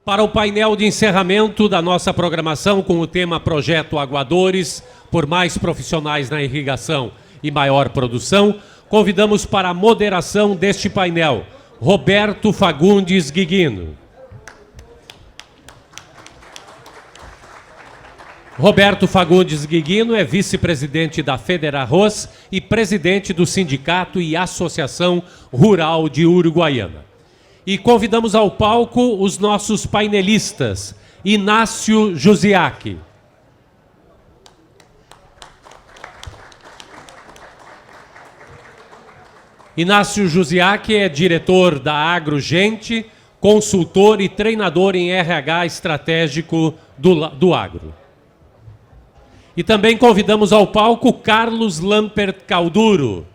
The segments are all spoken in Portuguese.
Para o painel de encerramento da nossa programação com o tema Projeto Aguadores, por mais profissionais na irrigação e maior produção, convidamos para a moderação deste painel Roberto Fagundes Guiguino. Roberto Fagundes Guiguino é vice-presidente da Federarroz e presidente do Sindicato e Associação Rural de Uruguaiana. E convidamos ao palco os nossos painelistas, Inácio Jusiak. Inácio Jusiak é diretor da Agrogente, consultor e treinador em RH estratégico do agro. E também convidamos ao palco Carlos Lampert Calduro.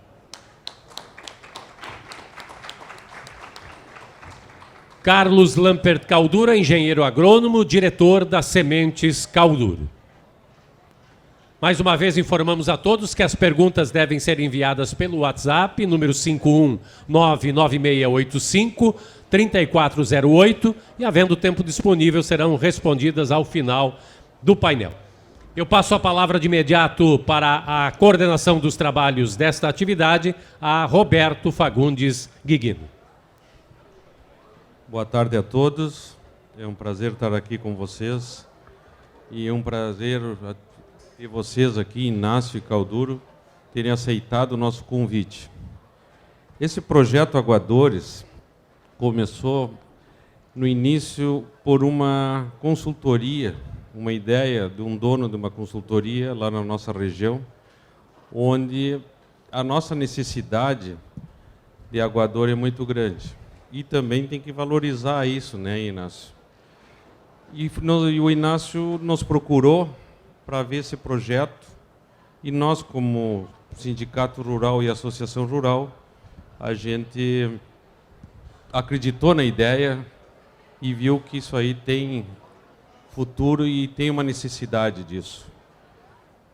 Carlos Lampert Calduro é engenheiro agrônomo, diretor da Sementes Calduro. Mais uma vez informamos a todos que as perguntas devem ser enviadas pelo WhatsApp, número 5199685-3408, e havendo tempo disponível serão respondidas ao final do painel. Eu passo a palavra de imediato para a coordenação dos trabalhos desta atividade a Roberto Fagundes Guiguino. Boa tarde a todos, é um prazer estar aqui com vocês e é um prazer ter vocês aqui, Inácio e Calduro, terem aceitado o nosso convite. Esse projeto Aguadores começou no início por uma consultoria, uma ideia de um dono de uma consultoria lá na nossa região, onde a nossa necessidade de aguador é muito grande. E também tem que valorizar isso, né, Inácio? E o Inácio nos procurou para ver esse projeto, e nós, como Sindicato Rural e Associação Rural, a gente acreditou na ideia e viu que isso aí tem futuro e tem uma necessidade disso.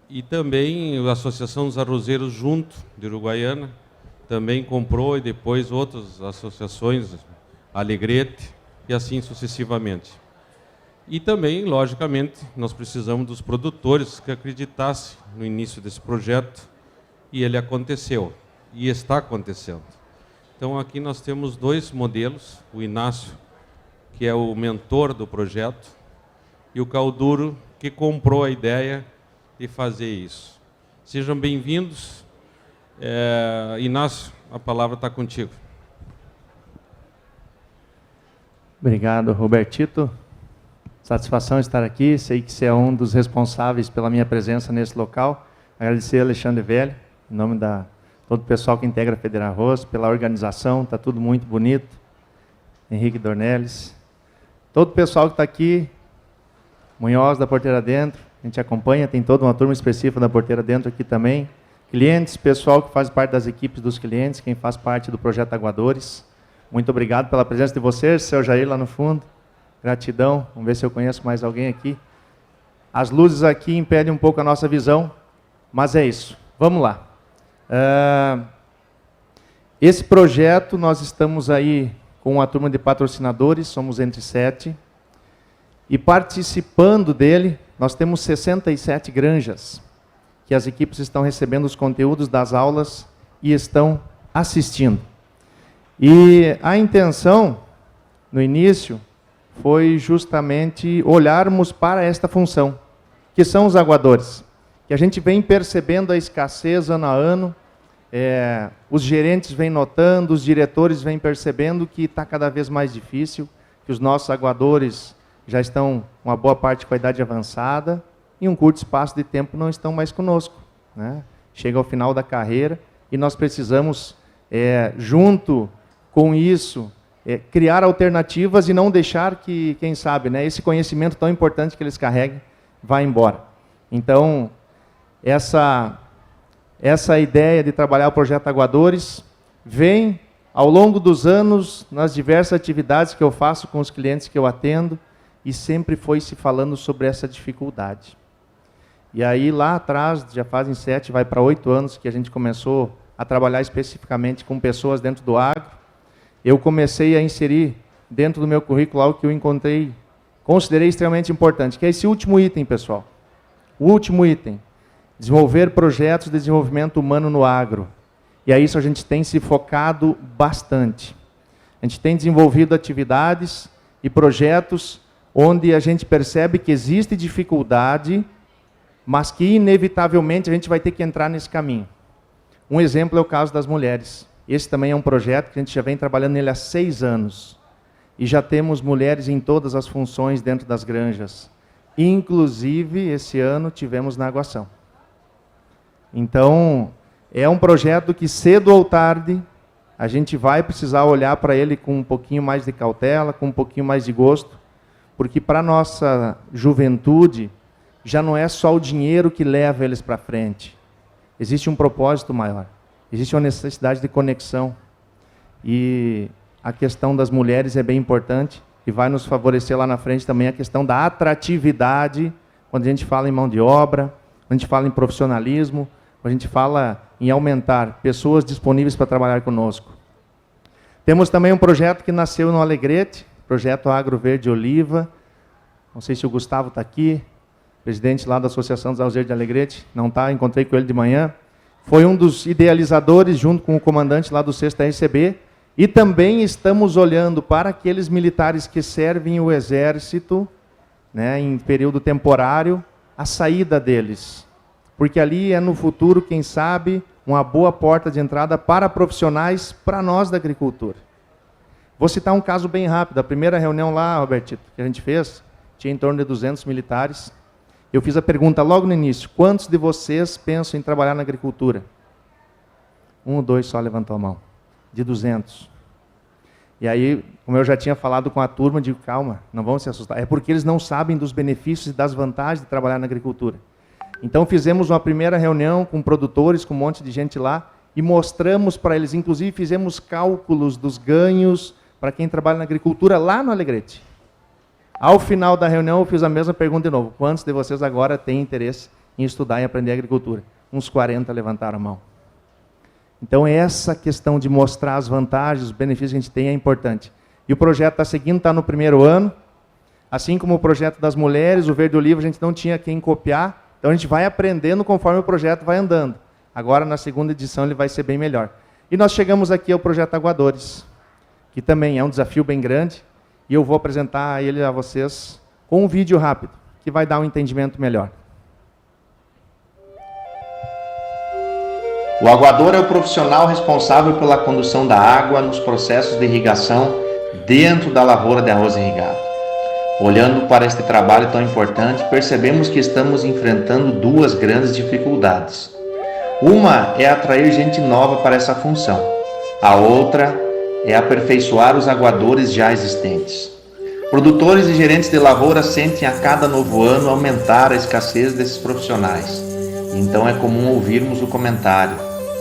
E também a Associação dos Arrozeiros junto de Uruguaiana também comprou, e depois outras associações, Alegrete e assim sucessivamente. E também, logicamente, nós precisamos dos produtores que acreditassem no início desse projeto, e ele aconteceu, e está acontecendo. Então aqui nós temos dois modelos, o Inácio, que é o mentor do projeto, e o Calduro, que comprou a ideia de fazer isso. Sejam bem-vindos. Inácio, a palavra está contigo. Obrigado, Robertito. Satisfação estar aqui. Sei que você é um dos responsáveis pela minha presença nesse local. Agradecer a Alexandre Velho, em nome de todo o pessoal que integra a Federarroz, pela organização, está tudo muito bonito. Henrique Dornelles. Todo o pessoal que está aqui, Munhoz da Porteira Dentro, a gente acompanha, tem toda uma turma específica da Porteira Dentro aqui também. Clientes, pessoal que faz parte das equipes dos clientes, quem faz parte do Projeto Aguadores. Muito obrigado pela presença de vocês, seu Jair lá no fundo. Gratidão, vamos ver se eu conheço mais alguém aqui. As luzes aqui impedem um pouco a nossa visão, mas é isso. Vamos lá. Esse projeto, nós estamos aí com uma turma de patrocinadores, somos entre 7. E participando dele, nós temos 67 granjas, que as equipes estão recebendo os conteúdos das aulas e estão assistindo. E a intenção, no início, foi justamente olharmos para esta função, que são os aguadores, que a gente vem percebendo a escassez ano a ano, os gerentes vêm notando, os diretores vêm percebendo que está cada vez mais difícil, que os nossos aguadores já estão uma boa parte com a idade avançada, em um curto espaço de tempo não estão mais conosco, né? Chega ao final da carreira e nós precisamos, junto com isso, criar alternativas e não deixar que, quem sabe, né, esse conhecimento tão importante que eles carreguem vá embora. Então, essa ideia de trabalhar o Projeto Aguadores vem ao longo dos anos nas diversas atividades que eu faço com os clientes que eu atendo, e sempre foi se falando sobre essa dificuldade. E aí, lá atrás, já fazem 7, vai para 8 anos que a gente começou a trabalhar especificamente com pessoas dentro do agro. Eu comecei a inserir dentro do meu currículo algo que eu encontrei considerei extremamente importante, que é esse último item, pessoal. O último item. Desenvolver projetos de desenvolvimento humano no agro. E a isso a gente tem se focado bastante. A gente tem desenvolvido atividades e projetos onde a gente percebe que existe dificuldade, mas que inevitavelmente a gente vai ter que entrar nesse caminho. Um exemplo é o caso das mulheres. Esse também é um projeto que a gente já vem trabalhando nele há 6 anos. E já temos mulheres em todas as funções dentro das granjas. Inclusive, esse ano tivemos na Aguação. Então, é um projeto que cedo ou tarde a gente vai precisar olhar para ele com um pouquinho mais de cautela, com um pouquinho mais de gosto, porque para a nossa juventude já não é só o dinheiro que leva eles para frente. Existe um propósito maior, existe uma necessidade de conexão. E a questão das mulheres é bem importante e vai nos favorecer lá na frente também a questão da atratividade, quando a gente fala em mão de obra, quando a gente fala em profissionalismo, quando a gente fala em aumentar pessoas disponíveis para trabalhar conosco. Temos também um projeto que nasceu no Alegrete, projeto Agro Verde Oliva. Não sei se o Gustavo está aqui, presidente lá da Associação dos Arrozeiros de Alegrete. Não está, encontrei com ele de manhã. Foi um dos idealizadores, junto com o comandante lá do 6º RCB. E também estamos olhando para aqueles militares que servem o Exército, né, em período temporário, a saída deles. Porque ali é no futuro, quem sabe, uma boa porta de entrada para profissionais, para nós da agricultura. Vou citar um caso bem rápido. A primeira reunião lá, Robertito, que a gente fez, tinha em torno de 200 militares. Eu fiz a pergunta logo no início: quantos de vocês pensam em trabalhar na agricultura? 1 ou 2 só levantou a mão. De 200. E aí, como eu já tinha falado com a turma, digo, calma, não vão se assustar. É porque eles não sabem dos benefícios e das vantagens de trabalhar na agricultura. Então fizemos uma primeira reunião com produtores, com um monte de gente lá, e mostramos para eles, inclusive fizemos cálculos dos ganhos para quem trabalha na agricultura lá no Alegrete. Ao final da reunião eu fiz a mesma pergunta de novo: quantos de vocês agora têm interesse em estudar e aprender agricultura? Uns 40 levantaram a mão. Então essa questão de mostrar as vantagens, os benefícios que a gente tem é importante. E o projeto está seguindo, está no 1º ano. Assim como o projeto das mulheres, o Verde Oliva, a gente não tinha quem copiar. Então a gente vai aprendendo conforme o projeto vai andando. Agora, na 2ª edição, ele vai ser bem melhor. E nós chegamos aqui ao projeto Aguadores, que também é um desafio bem grande, e eu vou apresentar ele a vocês com um vídeo rápido, que vai dar um entendimento melhor. O aguador é o profissional responsável pela condução da água nos processos de irrigação dentro da lavoura de arroz irrigado. Olhando para este trabalho tão importante, percebemos que estamos enfrentando 2 grandes dificuldades. Uma é atrair gente nova para essa função. A outra é aperfeiçoar os aguadores já existentes. Produtores e gerentes de lavoura sentem a cada novo ano aumentar a escassez desses profissionais. Então é comum ouvirmos o comentário: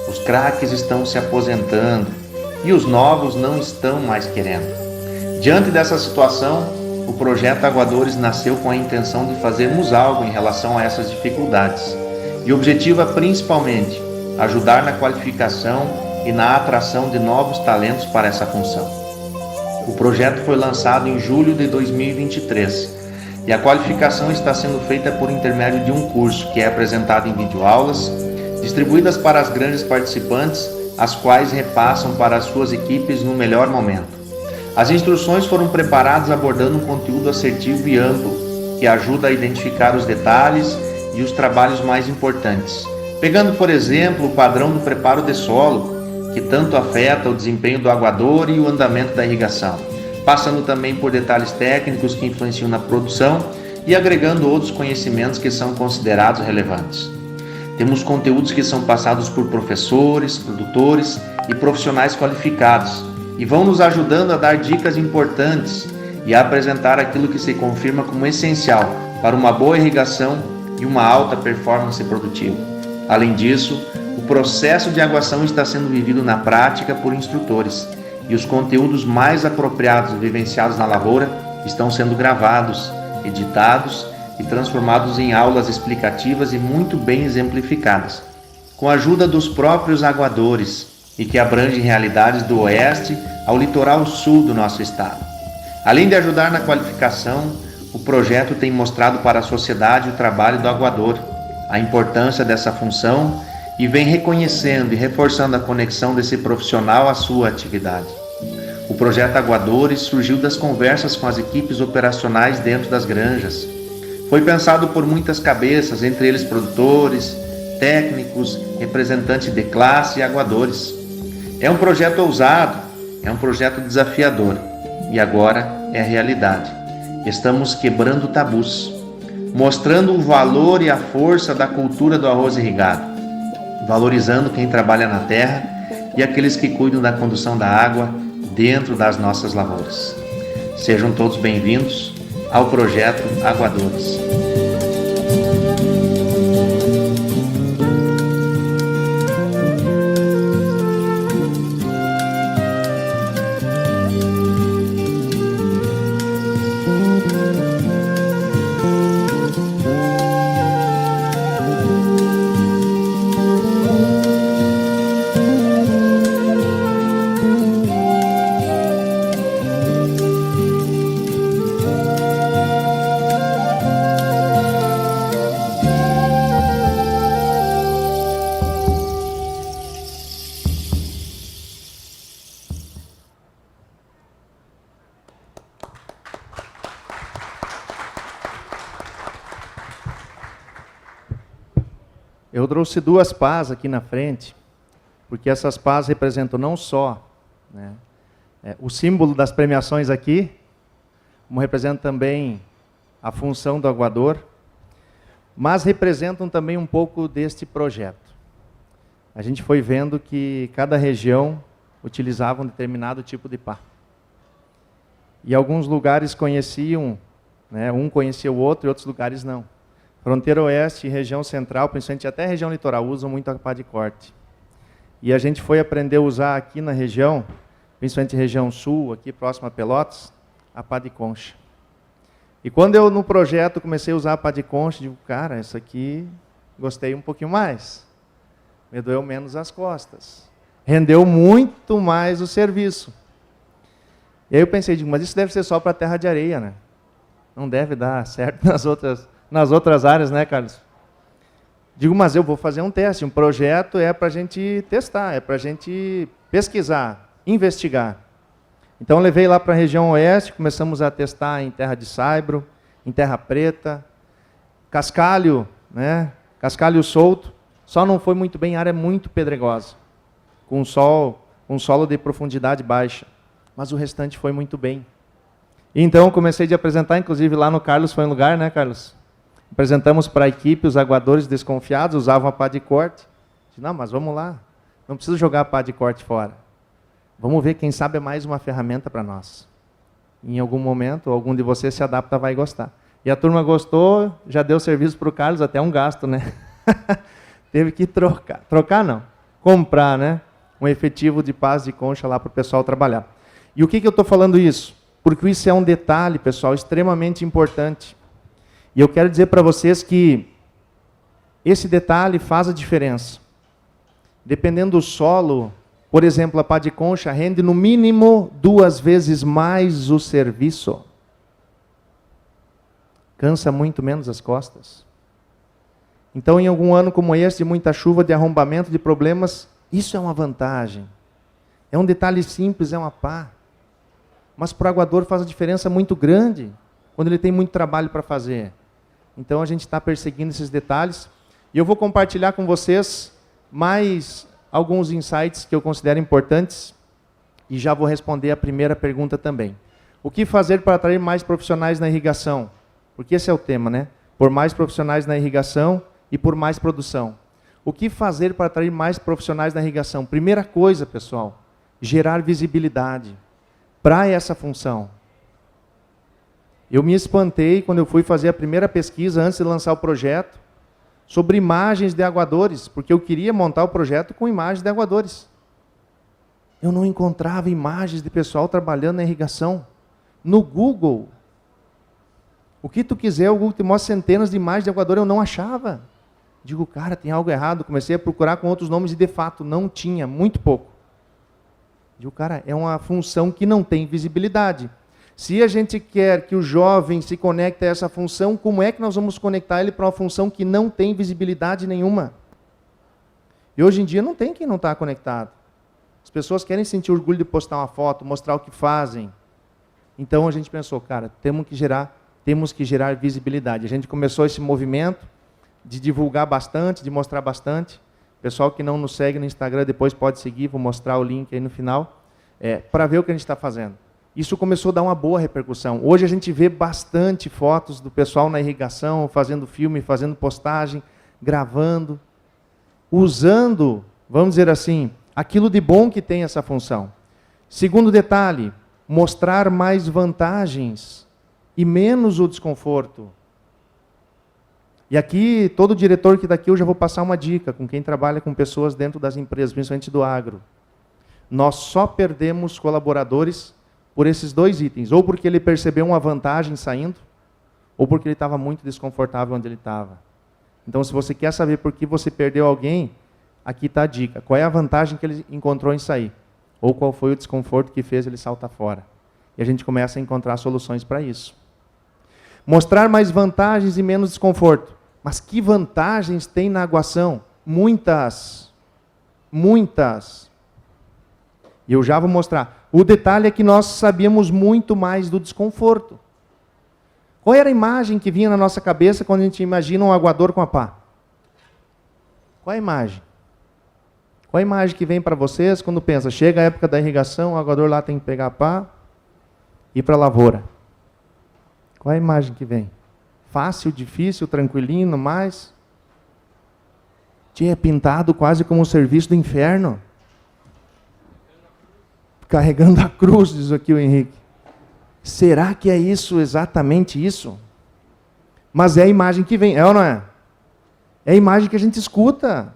os craques estão se aposentando e os novos não estão mais querendo. Diante dessa situação, o projeto Aguadores nasceu com a intenção de fazermos algo em relação a essas dificuldades e objetiva principalmente ajudar na qualificação e na atração de novos talentos para essa função. O projeto foi lançado em julho de 2023 e a qualificação está sendo feita por intermédio de um curso que é apresentado em videoaulas, distribuídas para as granjas participantes, as quais repassam para as suas equipes no melhor momento. As instruções foram preparadas abordando um conteúdo assertivo e amplo, que ajuda a identificar os detalhes e os trabalhos mais importantes. Pegando, por exemplo, o padrão do preparo de solo, que tanto afeta o desempenho do aguador e o andamento da irrigação, passando também por detalhes técnicos que influenciam na produção e agregando outros conhecimentos que são considerados relevantes. Temos conteúdos que são passados por professores, produtores e profissionais qualificados, e vão nos ajudando a dar dicas importantes e a apresentar aquilo que se confirma como essencial para uma boa irrigação e uma alta performance produtiva. Além disso, o processo de aguação está sendo vivido na prática por instrutores, e os conteúdos mais apropriados e vivenciados na lavoura estão sendo gravados, editados e transformados em aulas explicativas e muito bem exemplificadas, com a ajuda dos próprios aguadores, e que abrange realidades do oeste ao litoral sul do nosso estado. Além de ajudar na qualificação, o projeto tem mostrado para a sociedade o trabalho do aguador, a importância dessa função e vem reconhecendo e reforçando a conexão desse profissional à sua atividade. O projeto Aguadores surgiu das conversas com as equipes operacionais dentro das granjas. Foi pensado por muitas cabeças, entre eles produtores, técnicos, representantes de classe e aguadores. É um projeto ousado, é um projeto desafiador e agora é realidade. Estamos quebrando tabus, mostrando o valor e a força da cultura do arroz irrigado, valorizando quem trabalha na terra e aqueles que cuidam da condução da água dentro das nossas lavouras. Sejam todos bem-vindos ao projeto Aguadores. Eu trouxe duas pás aqui na frente, porque essas pás representam não só, né, o símbolo das premiações aqui, como representam também a função do aguador, mas representam também um pouco deste projeto. A gente foi vendo que cada região utilizava um determinado tipo de pá. E alguns lugares conheciam, né, um conhecia o outro e outros lugares não. Fronteira Oeste e região central, principalmente até a região litoral, usam muito a pá de corte. E a gente foi aprender a usar aqui na região, principalmente região sul, aqui próximo a Pelotas, a pá de concha. E quando eu no projeto comecei a usar a pá de concha, digo, cara, isso aqui gostei um pouquinho mais. Me doeu menos as costas. Rendeu muito mais o serviço. E aí eu pensei, digo, mas isso deve ser só para terra de areia, né? Não deve dar certo nas outras áreas, né, Carlos? Digo, mas eu vou fazer um teste. Um projeto é para a gente testar, é para a gente pesquisar, investigar. Então, eu levei lá para a região oeste, começamos a testar em terra de saibro, em terra preta, cascalho, né? Cascalho solto. Só não foi muito bem, a área é muito pedregosa, com um solo de profundidade baixa. Mas o restante foi muito bem. Então, comecei a apresentar, inclusive lá no Carlos, foi um lugar, né, Carlos? Apresentamos para a equipe, os aguadores desconfiados, usavam a pá de corte. Disse, não, mas vamos lá, não precisa jogar a pá de corte fora. Vamos ver, quem sabe é mais uma ferramenta para nós. Em algum momento, algum de vocês se adapta, vai gostar. E a turma gostou, já deu serviço para o Carlos, até um gasto, né? Teve que trocar não, comprar, né? Um efetivo de pás de concha lá para o pessoal trabalhar. E o que eu estou falando isso? Porque isso é um detalhe, pessoal, extremamente importante. E eu quero dizer para vocês que esse detalhe faz a diferença. Dependendo do solo, por exemplo, a pá de concha rende no mínimo 2 vezes mais o serviço. Cansa muito menos as costas. Então, em algum ano como esse, de muita chuva, de arrombamento, de problemas, isso é uma vantagem. É um detalhe simples, é uma pá. Mas para o aguador faz a diferença muito grande, quando ele tem muito trabalho para fazer. Então a gente está perseguindo esses detalhes. E eu vou compartilhar com vocês mais alguns insights que eu considero importantes. E já vou responder a primeira pergunta também. O que fazer para atrair mais profissionais na irrigação? Porque esse é o tema, né? Por mais profissionais na irrigação e por mais produção. O que fazer para atrair mais profissionais na irrigação? Primeira coisa, pessoal, gerar visibilidade para essa função. Eu me espantei quando eu fui fazer a primeira pesquisa, antes de lançar o projeto, sobre imagens de aguadores, porque eu queria montar o projeto com imagens de aguadores. Eu não encontrava imagens de pessoal trabalhando na irrigação. No Google, o que tu quiser, o Google te mostra centenas de imagens de aguador, eu não achava. Digo, cara, tem algo errado. Comecei a procurar com outros nomes e, de fato, não tinha, muito pouco. Digo, cara, é uma função que não tem visibilidade. Se a gente quer que o jovem se conecte a essa função, como é que nós vamos conectar ele para uma função que não tem visibilidade nenhuma? E hoje em dia não tem quem não está conectado. As pessoas querem sentir orgulho de postar uma foto, mostrar o que fazem. Então a gente pensou, cara, temos que gerar visibilidade. A gente começou esse movimento de divulgar bastante, de mostrar bastante. Pessoal que não nos segue no Instagram, depois pode seguir, vou mostrar o link aí no final, para ver o que a gente está fazendo. Isso começou a dar uma boa repercussão. Hoje a gente vê bastante fotos do pessoal na irrigação, fazendo filme, fazendo postagem, gravando, usando, vamos dizer assim, aquilo de bom que tem essa função. Segundo detalhe, mostrar mais vantagens e menos o desconforto. E aqui, todo diretor que está aqui, eu já vou passar uma dica com quem trabalha com pessoas dentro das empresas, principalmente do agro. Nós só perdemos colaboradores por esses dois itens, ou porque ele percebeu uma vantagem saindo, ou porque ele estava muito desconfortável onde ele estava. Então, se você quer saber por que você perdeu alguém, aqui está a dica. Qual é a vantagem que ele encontrou em sair? Ou qual foi o desconforto que fez ele saltar fora? E a gente começa a encontrar soluções para isso. Mostrar mais vantagens e menos desconforto. Mas que vantagens tem na aguação? Muitas. Muitas. E eu já vou mostrar. O detalhe é que nós sabíamos muito mais do desconforto. Qual era a imagem que vinha na nossa cabeça quando a gente imagina um aguador com a pá? Qual é a imagem? Qual a imagem que vem para vocês quando pensa, chega a época da irrigação, o aguador lá tem que pegar a pá e ir para a lavoura? Qual é a imagem que vem? Fácil, difícil, tranquilinho, mais? Tinha pintado quase como um serviço do inferno. Carregando a cruz, diz aqui o Henrique. Será que é isso, exatamente isso? Mas é a imagem que vem, é ou não é? É a imagem que a gente escuta.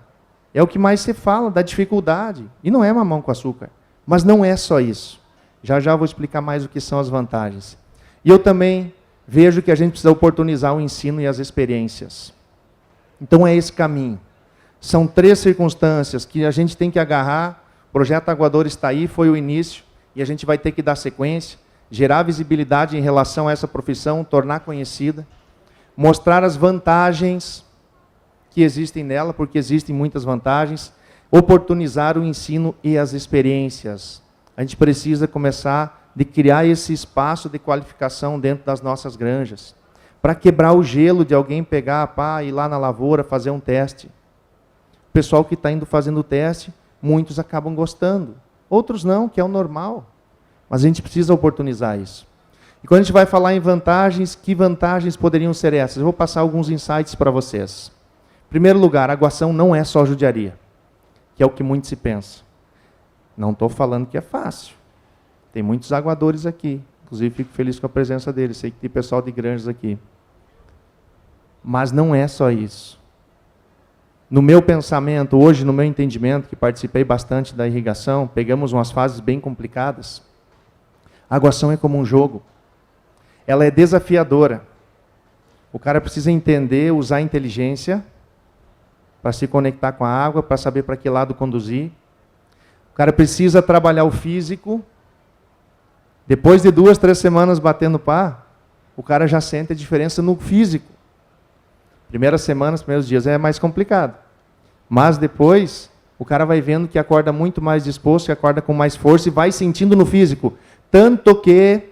É o que mais se fala, da dificuldade. E não é mamão com açúcar. Mas não é só isso. Já já vou explicar mais o que são as vantagens. E eu também vejo que a gente precisa oportunizar o ensino e as experiências. Então é esse caminho. São 3 circunstâncias que a gente tem que agarrar. O projeto Aguador está aí, foi o início, e a gente vai ter que dar sequência, gerar visibilidade em relação a essa profissão, tornar conhecida, mostrar as vantagens que existem nela, porque existem muitas vantagens, oportunizar o ensino e as experiências. A gente precisa começar de criar esse espaço de qualificação dentro das nossas granjas, para quebrar o gelo de alguém pegar a pá, ir lá na lavoura, fazer um teste. O pessoal que está indo fazendo o teste, muitos acabam gostando, outros não, que é o normal. Mas a gente precisa oportunizar isso. E quando a gente vai falar em vantagens, que vantagens poderiam ser essas? Eu vou passar alguns insights para vocês. Em primeiro lugar, a aguação não é só judiaria, que é o que muito se pensa. Não estou falando que é fácil. Tem muitos aguadores aqui. Inclusive, fico feliz com a presença deles. Sei que tem pessoal de granjas aqui. Mas não é só isso. No meu pensamento, hoje, no meu entendimento, que participei bastante da irrigação, pegamos umas fases bem complicadas. A aguação é como um jogo. Ela é desafiadora. O cara precisa entender, usar a inteligência para se conectar com a água, para saber para que lado conduzir. O cara precisa trabalhar o físico. Depois de 2, 3 semanas batendo pá, o cara já sente a diferença no físico. Primeiras semanas, primeiros dias é mais complicado. Mas depois, o cara vai vendo que acorda muito mais disposto, que acorda com mais força e vai sentindo no físico. Tanto que,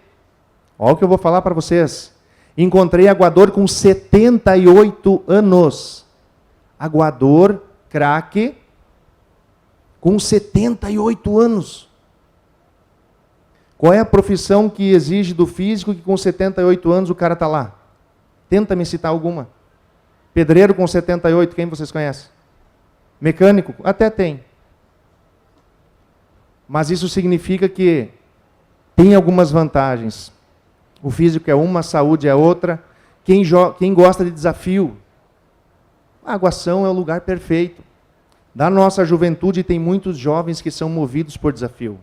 olha o que eu vou falar para vocês, encontrei aguador com 78 anos. Aguador, craque, com 78 anos. Qual é a profissão que exige do físico que com 78 anos o cara está lá? Tenta me citar alguma. Pedreiro com 78, quem vocês conhecem? Mecânico? Até tem. Mas isso significa que tem algumas vantagens. O físico é uma, a saúde é outra. Quem gosta de desafio, a aguação é o lugar perfeito. Da nossa juventude tem muitos jovens que são movidos por desafio.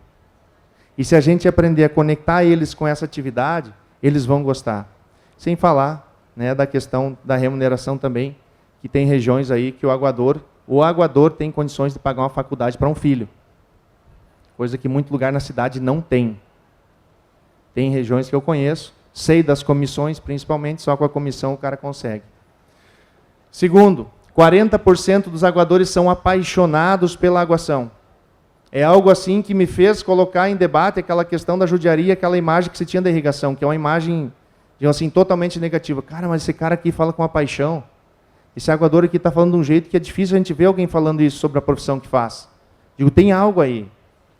E se a gente aprender a conectar eles com essa atividade, eles vão gostar. Sem falar, né, da questão da remuneração também, que tem regiões aí que o aguador tem condições de pagar uma faculdade para um filho. Coisa que em muito lugar na cidade não tem. Tem regiões que eu conheço, sei das comissões, principalmente, só com a comissão o cara consegue. Segundo, 40% dos aguadores são apaixonados pela aguação. É algo assim que me fez colocar em debate aquela questão da judiaria, aquela imagem que se tinha da irrigação, que é uma imagem, digamos assim, totalmente negativa. Cara, mas esse cara aqui fala com uma paixão. Esse aguador aqui está falando de um jeito que é difícil a gente ver alguém falando isso sobre a profissão que faz. Digo, tem algo aí.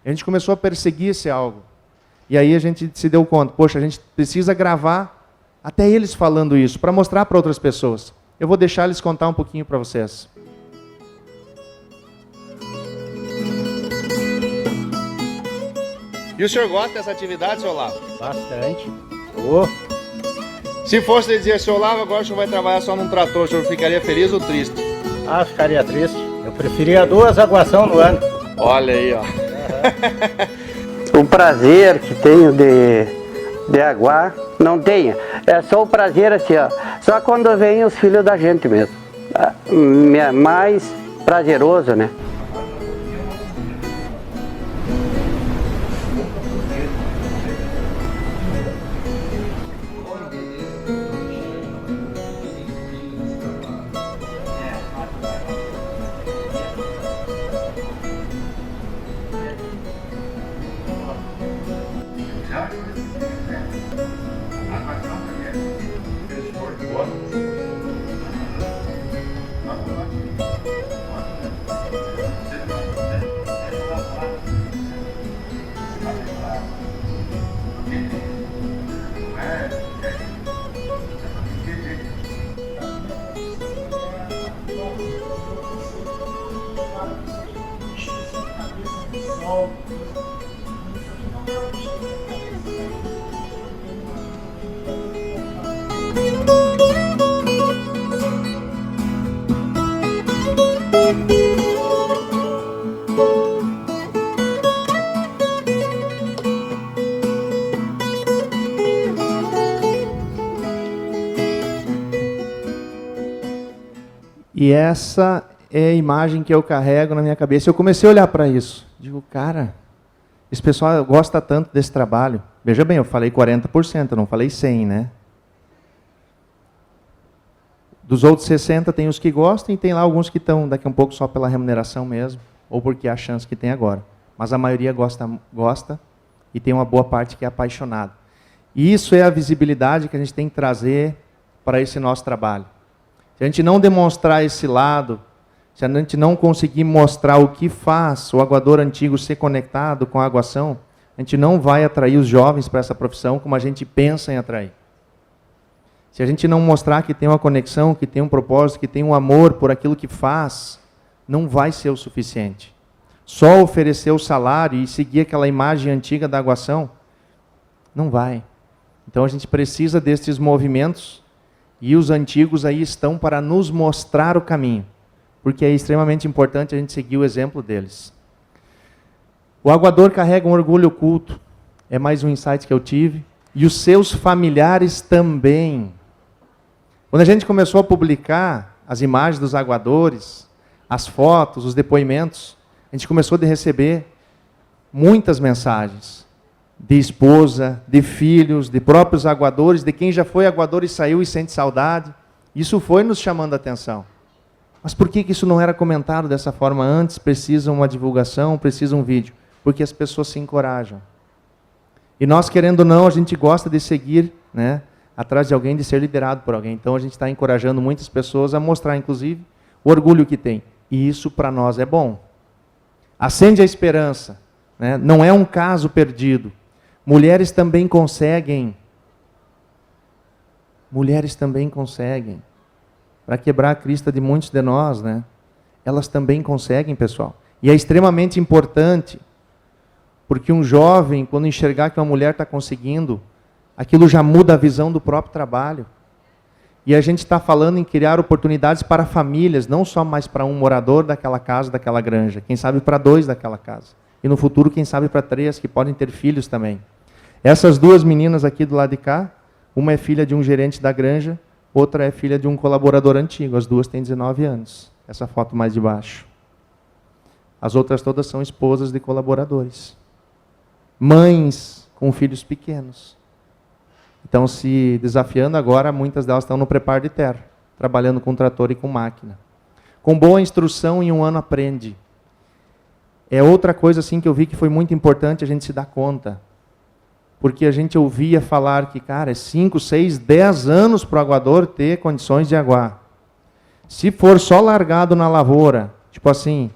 A gente começou a perseguir esse algo. E aí a gente se deu conta, poxa, a gente precisa gravar até eles falando isso, para mostrar para outras pessoas. Eu vou deixar eles contar um pouquinho para vocês. E o senhor gosta dessa atividade, seu Olavo? Bastante. Se fosse dizer, seu Olavo, agora o senhor vai trabalhar só num trator, o senhor ficaria feliz ou triste? Ah, ficaria triste. Eu preferia 2 aguação no ano. Olha aí, ó. O prazer que tenho de aguar, não tenho. É só o prazer assim, ó. Só quando vem os filhos da gente mesmo. É mais prazeroso, né? E essa é a imagem que eu carrego na minha cabeça. Eu comecei a olhar para isso. Digo, cara, esse pessoal gosta tanto desse trabalho. Veja bem, eu falei 40%, eu não falei 100%, né? Dos outros 60% tem os que gostam e tem lá alguns que estão daqui a um pouco só pela remuneração mesmo, ou porque é a chance que tem agora. Mas a maioria gosta e tem uma boa parte que é apaixonada. E isso é a visibilidade que a gente tem que trazer para esse nosso trabalho. Se a gente não demonstrar esse lado, se a gente não conseguir mostrar o que faz o aguador antigo ser conectado com a aguação, a gente não vai atrair os jovens para essa profissão como a gente pensa em atrair. Se a gente não mostrar que tem uma conexão, que tem um propósito, que tem um amor por aquilo que faz, não vai ser o suficiente. Só oferecer o salário e seguir aquela imagem antiga da aguação, não vai. Então a gente precisa destes movimentos. E os antigos aí estão para nos mostrar o caminho, porque é extremamente importante a gente seguir o exemplo deles. O aguador carrega um orgulho oculto, é mais um insight que eu tive, e os seus familiares também. Quando a gente começou a publicar as imagens dos aguadores, as fotos, os depoimentos, a gente começou a receber muitas mensagens. De esposa, de filhos, de próprios aguadores, de quem já foi aguador e saiu e sente saudade. Isso foi nos chamando a atenção. Mas por que isso não era comentado dessa forma antes? Precisa uma divulgação, precisa um vídeo. Porque as pessoas se encorajam. E nós, querendo ou não, a gente gosta de seguir, né, atrás de alguém, de ser liderado por alguém. Então a gente está encorajando muitas pessoas a mostrar, inclusive, o orgulho que tem. E isso para nós é bom. Acende a esperança. Né? Não é um caso perdido. Mulheres também conseguem. Mulheres também conseguem. Para quebrar a crista de muitos de nós, né? Elas também conseguem, pessoal. E é extremamente importante, porque um jovem, quando enxergar que uma mulher está conseguindo, aquilo já muda a visão do próprio trabalho. E a gente está falando em criar oportunidades para famílias, não só mais para um morador daquela casa, daquela granja. Quem sabe para 2 daquela casa. E no futuro, quem sabe para 3, que podem ter filhos também. Essas 2 meninas aqui do lado de cá, uma é filha de um gerente da granja, outra é filha de um colaborador antigo. As 2 têm 19 anos. Essa foto mais de baixo. As outras todas são esposas de colaboradores. Mães com filhos pequenos. estão se desafiando agora, muitas delas estão no preparo de terra, trabalhando com trator e com máquina. Com boa instrução, em 1 ano aprende. É outra coisa assim que eu vi que foi muito importante a gente se dar conta. Porque a gente ouvia falar que, cara, é 5, 6, 10 anos para o aguador ter condições de aguar. Se for só largado na lavoura, tipo assim,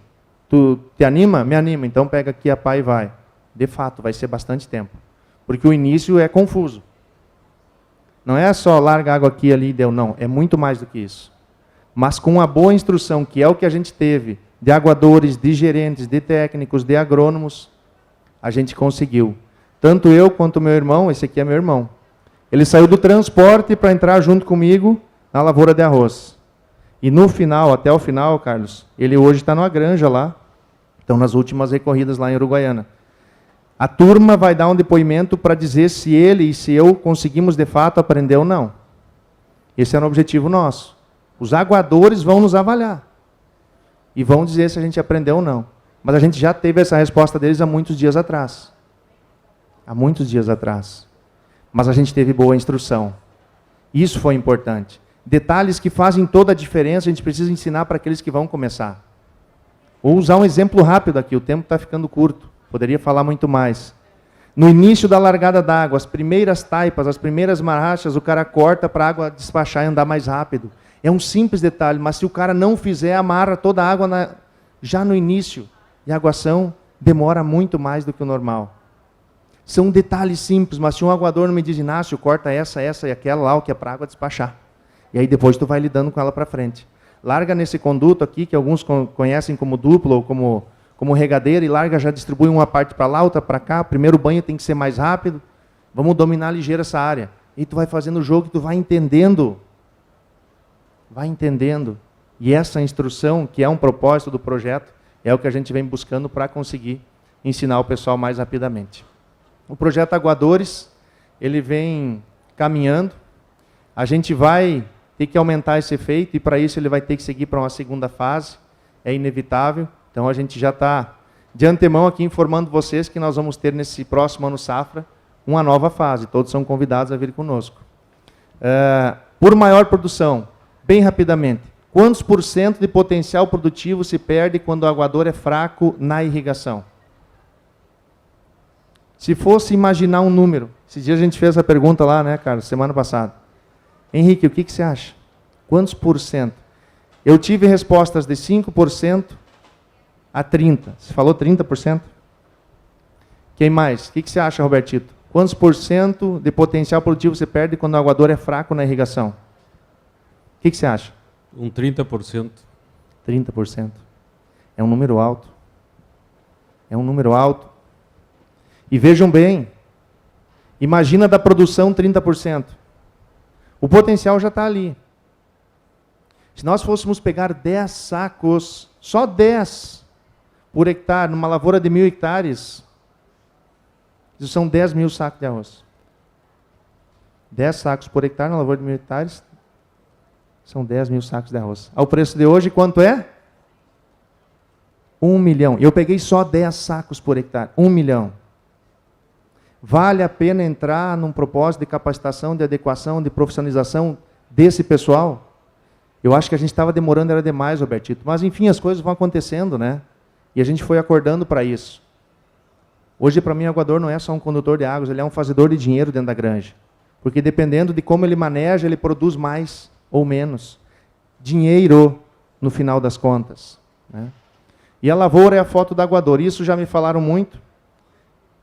tu te anima? Me anima, então pega aqui a pá e vai. De fato, vai ser bastante tempo. Porque o início é confuso. Não é só larga água aqui, ali e deu, não. É muito mais do que isso. Mas com uma boa instrução, que é o que a gente teve, de aguadores, de gerentes, de técnicos, de agrônomos, a gente conseguiu. Tanto eu quanto meu irmão, esse aqui é meu irmão. Ele saiu do transporte para entrar junto comigo na lavoura de arroz. E no final, até o final, Carlos, ele hoje está numa granja lá. Estão nas últimas recorridas lá em Uruguaiana. A turma vai dar um depoimento para dizer se ele e se eu conseguimos de fato aprender ou não. Esse era o objetivo nosso. Os aguadores vão nos avaliar. E vão dizer se a gente aprendeu ou não. Mas a gente já teve essa resposta deles há muitos dias atrás. Há muitos dias atrás. Mas a gente teve boa instrução. Isso foi importante. Detalhes que fazem toda a diferença, a gente precisa ensinar para aqueles que vão começar. Vou usar um exemplo rápido aqui, o tempo está ficando curto. Poderia falar muito mais. No início da largada d'água, as primeiras taipas, as primeiras marrachas, o cara corta para a água despachar e andar mais rápido. É um simples detalhe, mas se o cara não fizer, amarra toda a água já no início. E a aguação demora muito mais do que o normal. São detalhes simples, mas se um aguador não me diz, Inácio, corta essa e aquela lá, o que é para a água despachar. E aí depois tu vai lidando com ela para frente. Larga nesse conduto aqui, que alguns conhecem como duplo ou como regadeira, e larga, já distribui uma parte para lá, outra para cá. O primeiro banho tem que ser mais rápido. Vamos dominar ligeiro essa área. E tu vai fazendo o jogo e tu vai entendendo. Vai entendendo. E essa instrução, que é um propósito do projeto, é o que a gente vem buscando para conseguir ensinar o pessoal mais rapidamente. O projeto Aguadores, ele vem caminhando. A gente vai ter que aumentar esse efeito e para isso ele vai ter que seguir para uma segunda fase. É inevitável. Então a gente já está de antemão aqui informando vocês que nós vamos ter nesse próximo ano safra uma nova fase. Todos são convidados a vir conosco. Por maior produção, bem rapidamente, quantos % de potencial produtivo se perde quando o aguador é fraco na irrigação? Se fosse imaginar um número, esses dias a gente fez essa pergunta lá, né, Carlos, semana passada. Henrique, o que você acha? Quantos %? Eu tive respostas de 5% a 30%. Você falou 30%? Quem mais? O que você acha, Robertito? Quantos % de potencial produtivo você perde quando o aguador é fraco na irrigação? O que você acha? 30%. 30%. É um número alto. É um número alto. E vejam bem, imagina da produção 30%. O potencial já está ali. Se nós fôssemos pegar 10 sacos, só 10 por hectare, numa lavoura de 1.000 hectares, isso são 10 mil sacos de arroz. 10 sacos por hectare na lavoura de 1.000 hectares, são 10 mil sacos de arroz. Ao preço de hoje, quanto é? 1 milhão. Eu peguei só 10 sacos por hectare. 1 milhão. Vale a pena entrar num propósito de capacitação, de adequação, de profissionalização desse pessoal? Eu acho que a gente estava demorando, era demais, Robertito. Mas, enfim, as coisas vão acontecendo, né? E a gente foi acordando para isso. Hoje, para mim, o aguador não é só um condutor de águas, ele é um fazedor de dinheiro dentro da granja. Porque dependendo de como ele maneja, ele produz mais ou menos dinheiro no final das contas, né? E a lavoura é a foto do aguador. Isso já me falaram muito,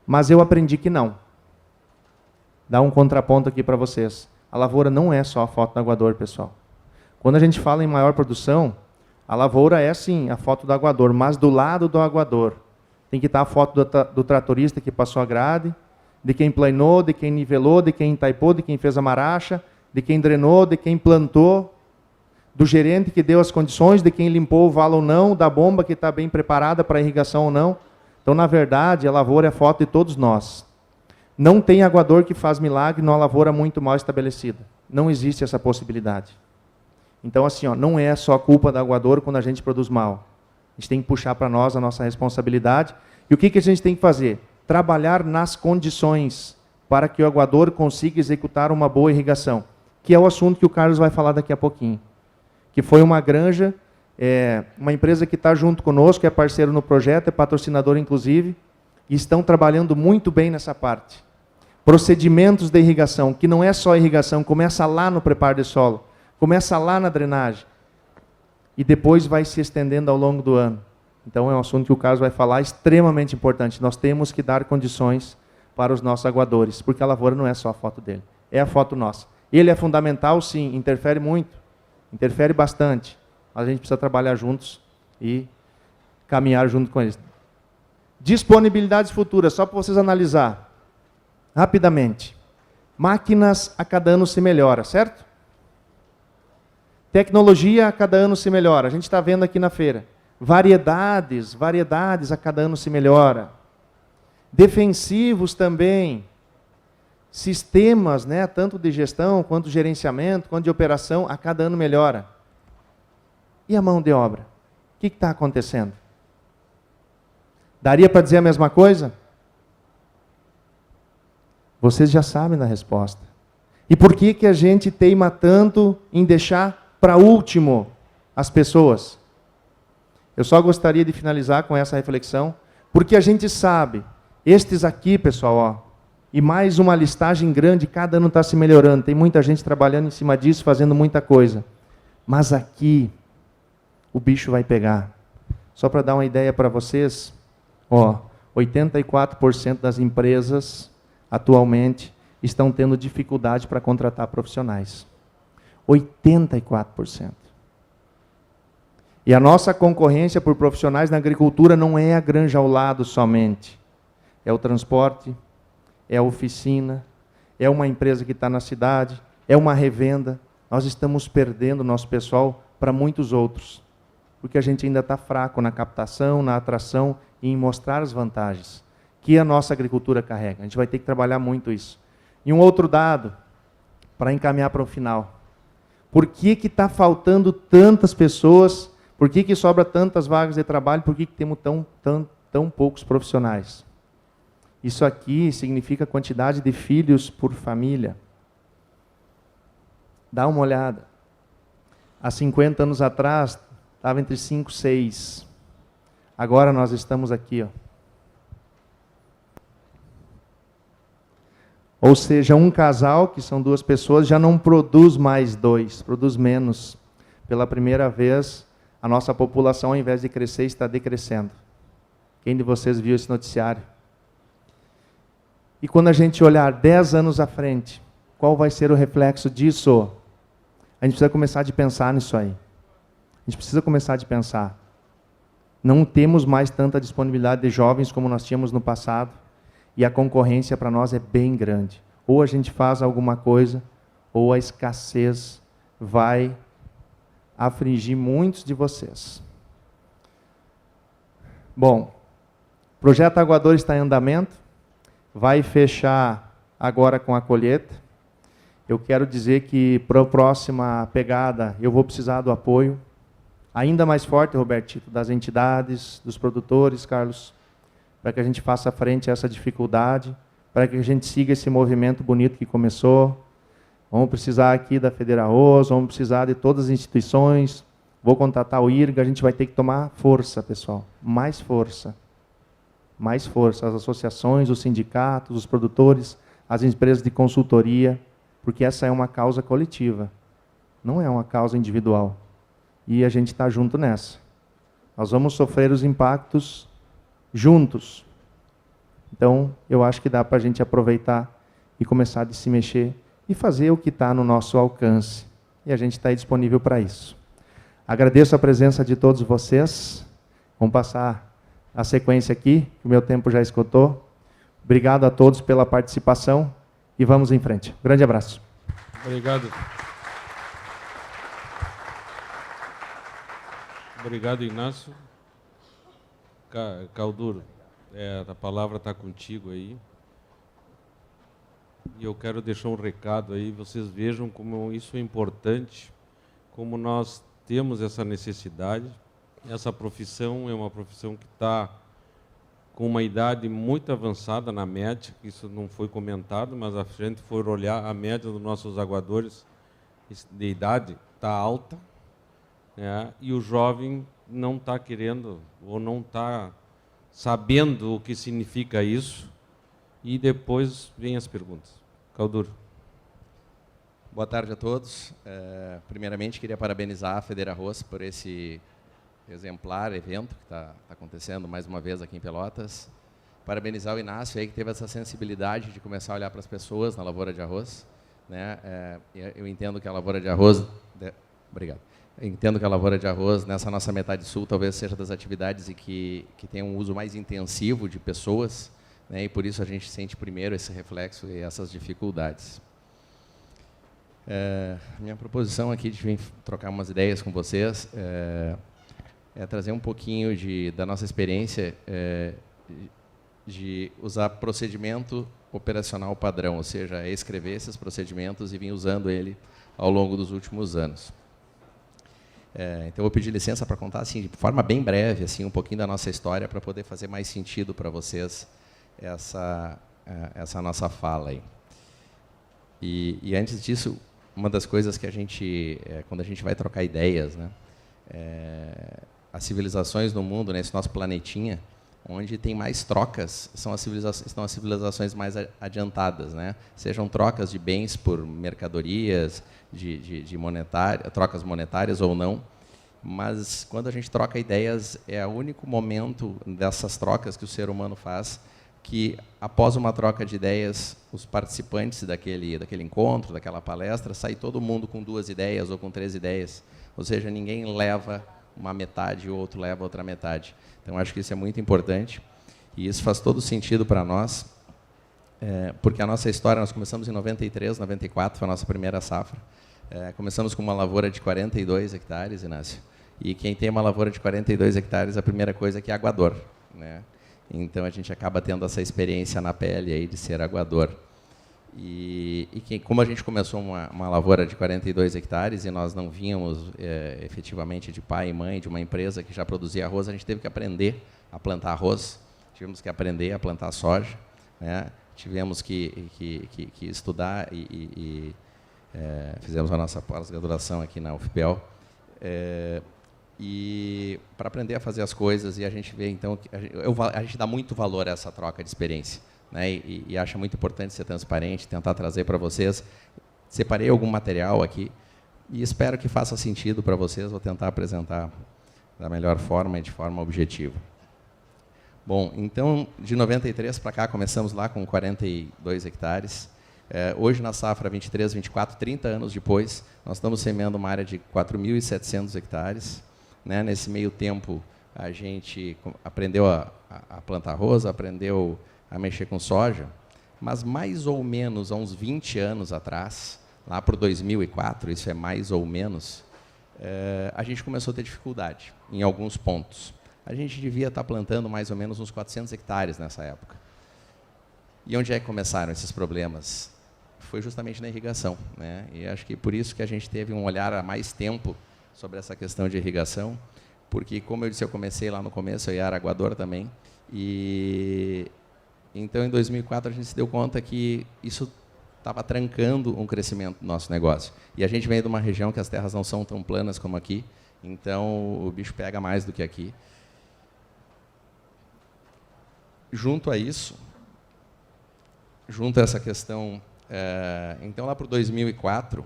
mas eu aprendi que não. Dá um contraponto aqui para vocês. A lavoura não é só a foto do aguador, pessoal. Quando a gente fala em maior produção, a lavoura é sim a foto do aguador, mas do lado do aguador tem que estar a foto do tratorista que passou a grade, de quem planou, de quem nivelou, de quem entaipou, de quem fez a maracha, de quem drenou, de quem plantou, do gerente que deu as condições, de quem limpou o valo ou não, da bomba que está bem preparada para irrigação ou não. Então, na verdade, a lavoura é a foto de todos nós. Não tem aguador que faz milagre numa lavoura muito mal estabelecida. Não existe essa possibilidade. Então, assim, ó, não é só culpa do aguador quando a gente produz mal. A gente tem que puxar para nós a nossa responsabilidade. E o que a gente tem que fazer? Trabalhar nas condições, para que o aguador consiga executar uma boa irrigação, que é o assunto que o Carlos vai falar daqui a pouquinho. Que foi uma granja, uma empresa que está junto conosco, é parceiro no projeto, é patrocinador inclusive, e estão trabalhando muito bem nessa parte. Procedimentos de irrigação, que não é só irrigação, começa lá no preparo de solo, começa lá na drenagem, e depois vai se estendendo ao longo do ano. Então é um assunto que o Carlos vai falar, extremamente importante. Nós temos que dar condições para os nossos aguadores, porque a lavoura não é só a foto dele, é a foto nossa. Ele é fundamental, sim, interfere muito, interfere bastante, mas a gente precisa trabalhar juntos e caminhar junto com eles. Disponibilidades futuras, só para vocês analisar, rapidamente. Máquinas a cada ano se melhora, certo? Tecnologia a cada ano se melhora, a gente está vendo aqui na feira. Variedades a cada ano se melhora. Defensivos também. Sistemas, né, tanto de gestão, quanto de gerenciamento, quanto de operação, a cada ano melhora. E a mão de obra? O que está acontecendo? Daria para dizer a mesma coisa? Vocês já sabem da resposta. E por que a gente teima tanto em deixar para último as pessoas? Eu só gostaria de finalizar com essa reflexão, porque a gente sabe, estes aqui, pessoal, ó, e mais uma listagem grande, cada ano está se melhorando, tem muita gente trabalhando em cima disso, fazendo muita coisa. Mas aqui, o bicho vai pegar. Só para dar uma ideia para vocês, ó, 84% das empresas, atualmente, estão tendo dificuldade para contratar profissionais. 84%. E a nossa concorrência por profissionais na agricultura não é a granja ao lado somente. É o transporte, é a oficina, é uma empresa que está na cidade, é uma revenda. Nós estamos perdendo o nosso pessoal para muitos outros, porque a gente ainda está fraco na captação, na atração e em mostrar as vantagens que a nossa agricultura carrega. A gente vai ter que trabalhar muito isso. E um outro dado, para encaminhar para o final. Por que está faltando tantas pessoas? Por que sobra tantas vagas de trabalho? Por que temos tão poucos profissionais? Isso aqui significa quantidade de filhos por família. Dá uma olhada. Há 50 anos atrás, estava entre 5 e 6. Agora nós estamos aqui, ó. Ou seja, um casal, que são 2 pessoas, já não produz mais 2, produz menos. Pela primeira vez, a nossa população, ao invés de crescer, está decrescendo. Quem de vocês viu esse noticiário? E quando a gente olhar 10 anos à frente, qual vai ser o reflexo disso? A gente precisa começar a pensar nisso aí. A gente precisa começar a pensar. Não temos mais tanta disponibilidade de jovens como nós tínhamos no passado, e a concorrência para nós é bem grande. Ou a gente faz alguma coisa, ou a escassez vai afligir muitos de vocês. Bom, o projeto Aguador está em andamento, vai fechar agora com a colheita. Eu quero dizer que para a próxima pegada eu vou precisar do apoio ainda mais forte, Robertito, das entidades, dos produtores, Carlos, para que a gente faça frente a essa dificuldade, para que a gente siga esse movimento bonito que começou. Vamos precisar aqui da Federarroz, vamos precisar de todas as instituições, vou contatar o IRGA, a gente vai ter que tomar força, pessoal, mais força. Mais força, as associações, os sindicatos, os produtores, as empresas de consultoria, porque essa é uma causa coletiva, não é uma causa individual. E a gente está junto nessa. Nós vamos sofrer os impactos juntos. Então, eu acho que dá para a gente aproveitar e começar a se mexer e fazer o que está no nosso alcance. E a gente está aí disponível para isso. Agradeço a presença de todos vocês. Vamos passar a sequência aqui, que o meu tempo já esgotou. Obrigado a todos pela participação e vamos em frente. Grande abraço. Obrigado. Obrigado, Inácio. Calduro, a palavra está contigo aí. E eu quero deixar um recado aí, vocês vejam como isso é importante, como nós temos essa necessidade. Essa profissão é uma profissão que está com uma idade muito avançada na média, isso não foi comentado, mas a gente for olhar a média dos nossos aguadores de idade está alta, né? E o jovem não está querendo ou não está sabendo o que significa isso. E depois vem as perguntas. Calduro. Boa tarde a todos. Primeiramente, queria parabenizar a FederArroz por esse exemplar evento que está acontecendo mais uma vez aqui em Pelotas. Parabenizar o Inácio aí, que teve essa sensibilidade de começar a olhar para as pessoas na lavoura de arroz, né? Eu entendo que a lavoura de arroz... Obrigado. Eu entendo que a lavoura de arroz, nessa nossa metade sul, talvez seja das atividades que tem um uso mais intensivo de pessoas, né? E por isso a gente sente primeiro esse reflexo e essas dificuldades. Minha proposição aqui de vir trocar umas ideias com vocês é trazer um pouquinho da nossa experiência de usar procedimento operacional padrão, ou seja, escrever esses procedimentos e vir usando ele ao longo dos últimos anos. Então, eu vou pedir licença para contar assim, de forma bem breve assim, um pouquinho da nossa história para poder fazer mais sentido para vocês essa nossa fala aí. E antes disso, uma das coisas que a gente, quando a gente vai trocar ideias, né, as civilizações no mundo, nesse nosso planetinha, onde tem mais trocas, são as civilizações mais adiantadas, né? Sejam trocas de bens por mercadorias, trocas monetárias ou não, mas quando a gente troca ideias, é o único momento dessas trocas que o ser humano faz que, após uma troca de ideias, os participantes daquele encontro, daquela palestra, sai todo mundo com 2 ideias ou com 3 ideias, ou seja, ninguém leva uma metade e o outro leva outra metade. Então, acho que isso é muito importante e isso faz todo sentido para nós, porque a nossa história, nós começamos em 93, 94, foi a nossa primeira safra. Começamos com uma lavoura de 42 hectares, Inácio, e quem tem uma lavoura de 42 hectares, a primeira coisa é que é aguador, né? Então, a gente acaba tendo essa experiência na pele aí de ser aguador. Como a gente começou uma lavoura de 42 hectares e nós não vínhamos efetivamente de pai e mãe de uma empresa que já produzia arroz, a gente teve que aprender a plantar arroz, tivemos que aprender a plantar soja, né? Tivemos que estudar e fizemos a nossa pós-graduação aqui na UFPEL, e para aprender a fazer as coisas, e a gente vê então que a gente dá muito valor a essa troca de experiência, né? E acha muito importante ser transparente, tentar trazer para vocês. Separei algum material aqui e espero que faça sentido para vocês. Vou tentar apresentar da melhor forma e de forma objetiva. Bom, então, de 93 para cá, começamos lá com 42 hectares. Hoje, na safra 23, 24, 30 anos depois, nós estamos semeando uma área de 4.700 hectares. Né? Nesse meio tempo, a gente aprendeu a plantar arroz, aprendeu a mexer com soja, mas mais ou menos há uns 20 anos atrás, lá para 2004, isso é mais ou menos, a gente começou a ter dificuldade em alguns pontos. A gente devia estar plantando mais ou menos uns 400 hectares nessa época. E onde é que começaram esses problemas? Foi justamente na irrigação, né? E acho que por isso que a gente teve um olhar há mais tempo sobre essa questão de irrigação, porque, como eu disse, eu comecei lá no começo, eu era aguador também, e então, em 2004, a gente se deu conta que isso estava trancando um crescimento do nosso negócio. E a gente vem de uma região que as terras não são tão planas como aqui, então o bicho pega mais do que aqui. Junto a isso, junto a essa questão, então lá por 2004,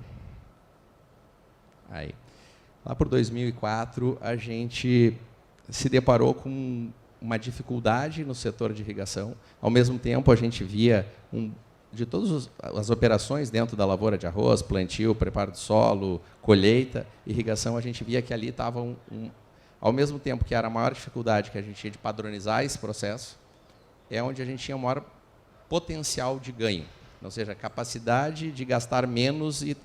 lá por 2004 a gente se deparou com uma dificuldade no setor de irrigação. Ao mesmo tempo, a gente via, de todas as operações dentro da lavoura de arroz, plantio, preparo de solo, colheita, irrigação, a gente via que ali estava ao mesmo tempo que era a maior dificuldade que a gente tinha de padronizar esse processo, é onde a gente tinha o maior potencial de ganho. Ou seja, capacidade de gastar menos e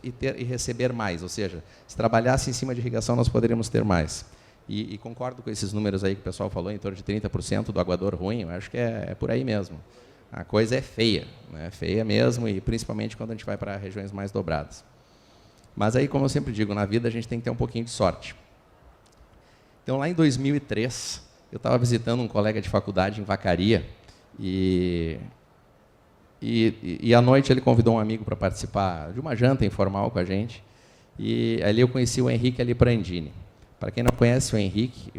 receber mais. Ou seja, se trabalhasse em cima de irrigação, nós poderíamos ter mais. E concordo com esses números aí que o pessoal falou, em torno de 30% do aguador ruim, eu acho que é por aí mesmo. A coisa é feia, né? Feia mesmo, e principalmente quando a gente vai para regiões mais dobradas. Mas aí, como eu sempre digo, na vida a gente tem que ter um pouquinho de sorte. Então, lá em 2003, eu estava visitando um colega de faculdade em Vacaria e à noite ele convidou um amigo para participar de uma janta informal com a gente. E ali eu conheci o Henrique Aliprandini. Para quem não conhece o Henrique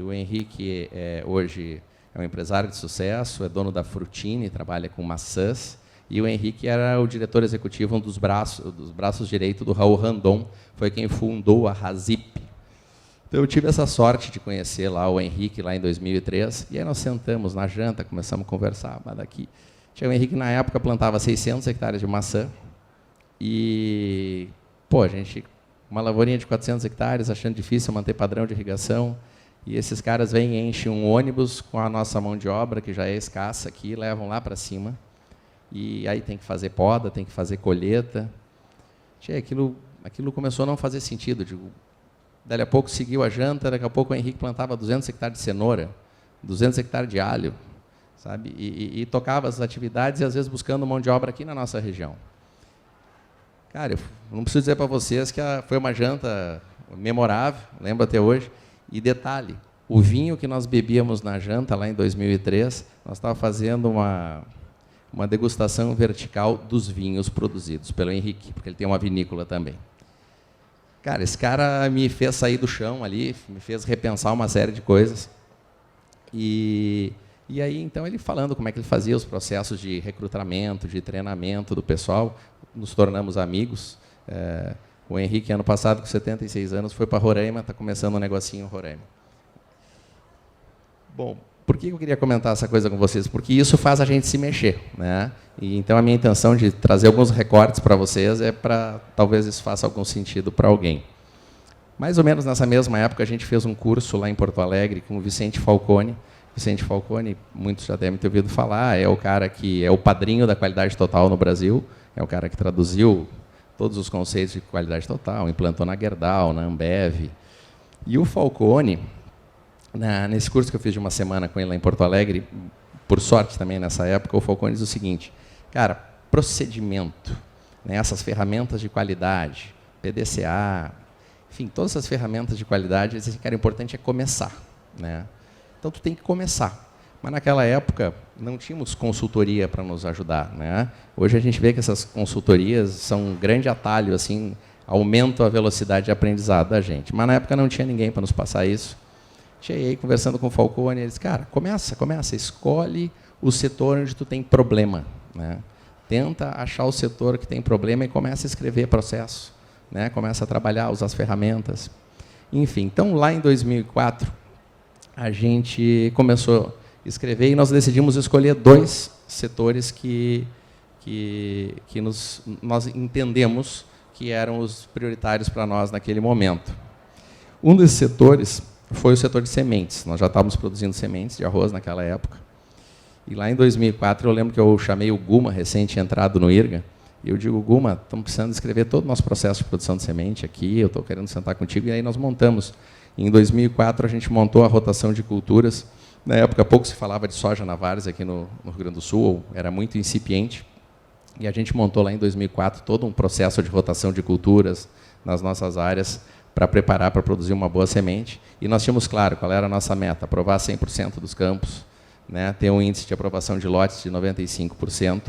hoje é um empresário de sucesso, é dono da Frutini, trabalha com maçãs. E o Henrique era o diretor executivo, um dos braços direitos do Raul Randon, foi quem fundou a Razip. Então eu tive essa sorte de conhecer lá o Henrique lá em 2003, e aí nós sentamos na janta, começamos a conversar, mas daqui... O Henrique, na época, plantava 600 hectares de maçã, e, a gente, uma lavourinha de 400 hectares, achando difícil manter padrão de irrigação, e esses caras vêm e enchem um ônibus com a nossa mão de obra, que já é escassa aqui, levam lá para cima, e aí tem que fazer poda, tem que fazer colheita. Aquilo começou a não fazer sentido. Dali a pouco seguiu a janta, daqui a pouco o Henrique plantava 200 hectares de cenoura, 200 hectares de alho, sabe? E tocava as atividades e, às vezes, buscando mão de obra aqui na nossa região. Cara, eu não preciso dizer para vocês que foi uma janta memorável, lembro até hoje. E detalhe, o vinho que nós bebíamos na janta, lá em 2003, nós estávamos fazendo uma degustação vertical dos vinhos produzidos pelo Henrique, porque ele tem uma vinícola também. Cara, esse cara me fez sair do chão ali, me fez repensar uma série de coisas. E aí, então, ele falando como é que ele fazia os processos de recrutamento, de treinamento do pessoal, nos tornamos amigos. O Henrique, ano passado, com 76 anos, foi para Roraima, está começando um negocinho em Roraima. Bom, por que eu queria comentar essa coisa com vocês? Porque isso faz a gente se mexer, né? E, então, a minha intenção de trazer alguns recortes para vocês é para, talvez isso faça algum sentido para alguém. Mais ou menos nessa mesma época, a gente fez um curso lá em Porto Alegre com o Vicente Falcone. Vicente Falcone, muitos já devem ter ouvido falar, é o cara que é o padrinho da qualidade total no Brasil, é o cara que traduziu todos os conceitos de qualidade total, implantou na Gerdau, na Ambev. E o Falcone, nesse curso que eu fiz de uma semana com ele lá em Porto Alegre, por sorte também nessa época, o Falcone diz o seguinte: cara, procedimento, né, essas ferramentas de qualidade, PDCA, enfim, todas essas ferramentas de qualidade, eles dizem que era importante começar, né? Então, tu tem que começar. Mas, naquela época, não tínhamos consultoria para nos ajudar, né? Hoje, a gente vê que essas consultorias são um grande atalho, assim, aumentam a velocidade de aprendizado da gente. Mas, na época, não tinha ninguém para nos passar isso. Cheguei conversando com o Falcone, ele disse: cara, começa, escolhe o setor onde tu tem problema, né? Tenta achar o setor que tem problema e começa a escrever processo, né? Começa a trabalhar, usar as ferramentas. Enfim, então, lá em 2004, a gente começou a escrever e nós decidimos escolher 2 setores que nós entendemos que eram os prioritários para nós naquele momento. Um desses setores foi o setor de sementes. Nós já estávamos produzindo sementes de arroz naquela época. E lá em 2004, eu lembro que eu chamei o Guma, recente entrado no IRGA, e eu digo: Guma, estamos precisando escrever todo o nosso processo de produção de semente aqui, eu estou querendo sentar contigo. E aí nós montamos. Em 2004, a gente montou a rotação de culturas. Na época, pouco se falava de soja na várzea aqui no Rio Grande do Sul, era muito incipiente. E a gente montou lá em 2004 todo um processo de rotação de culturas nas nossas áreas para preparar para produzir uma boa semente. E nós tínhamos claro qual era a nossa meta: aprovar 100% dos campos, né, ter um índice de aprovação de lotes de 95%.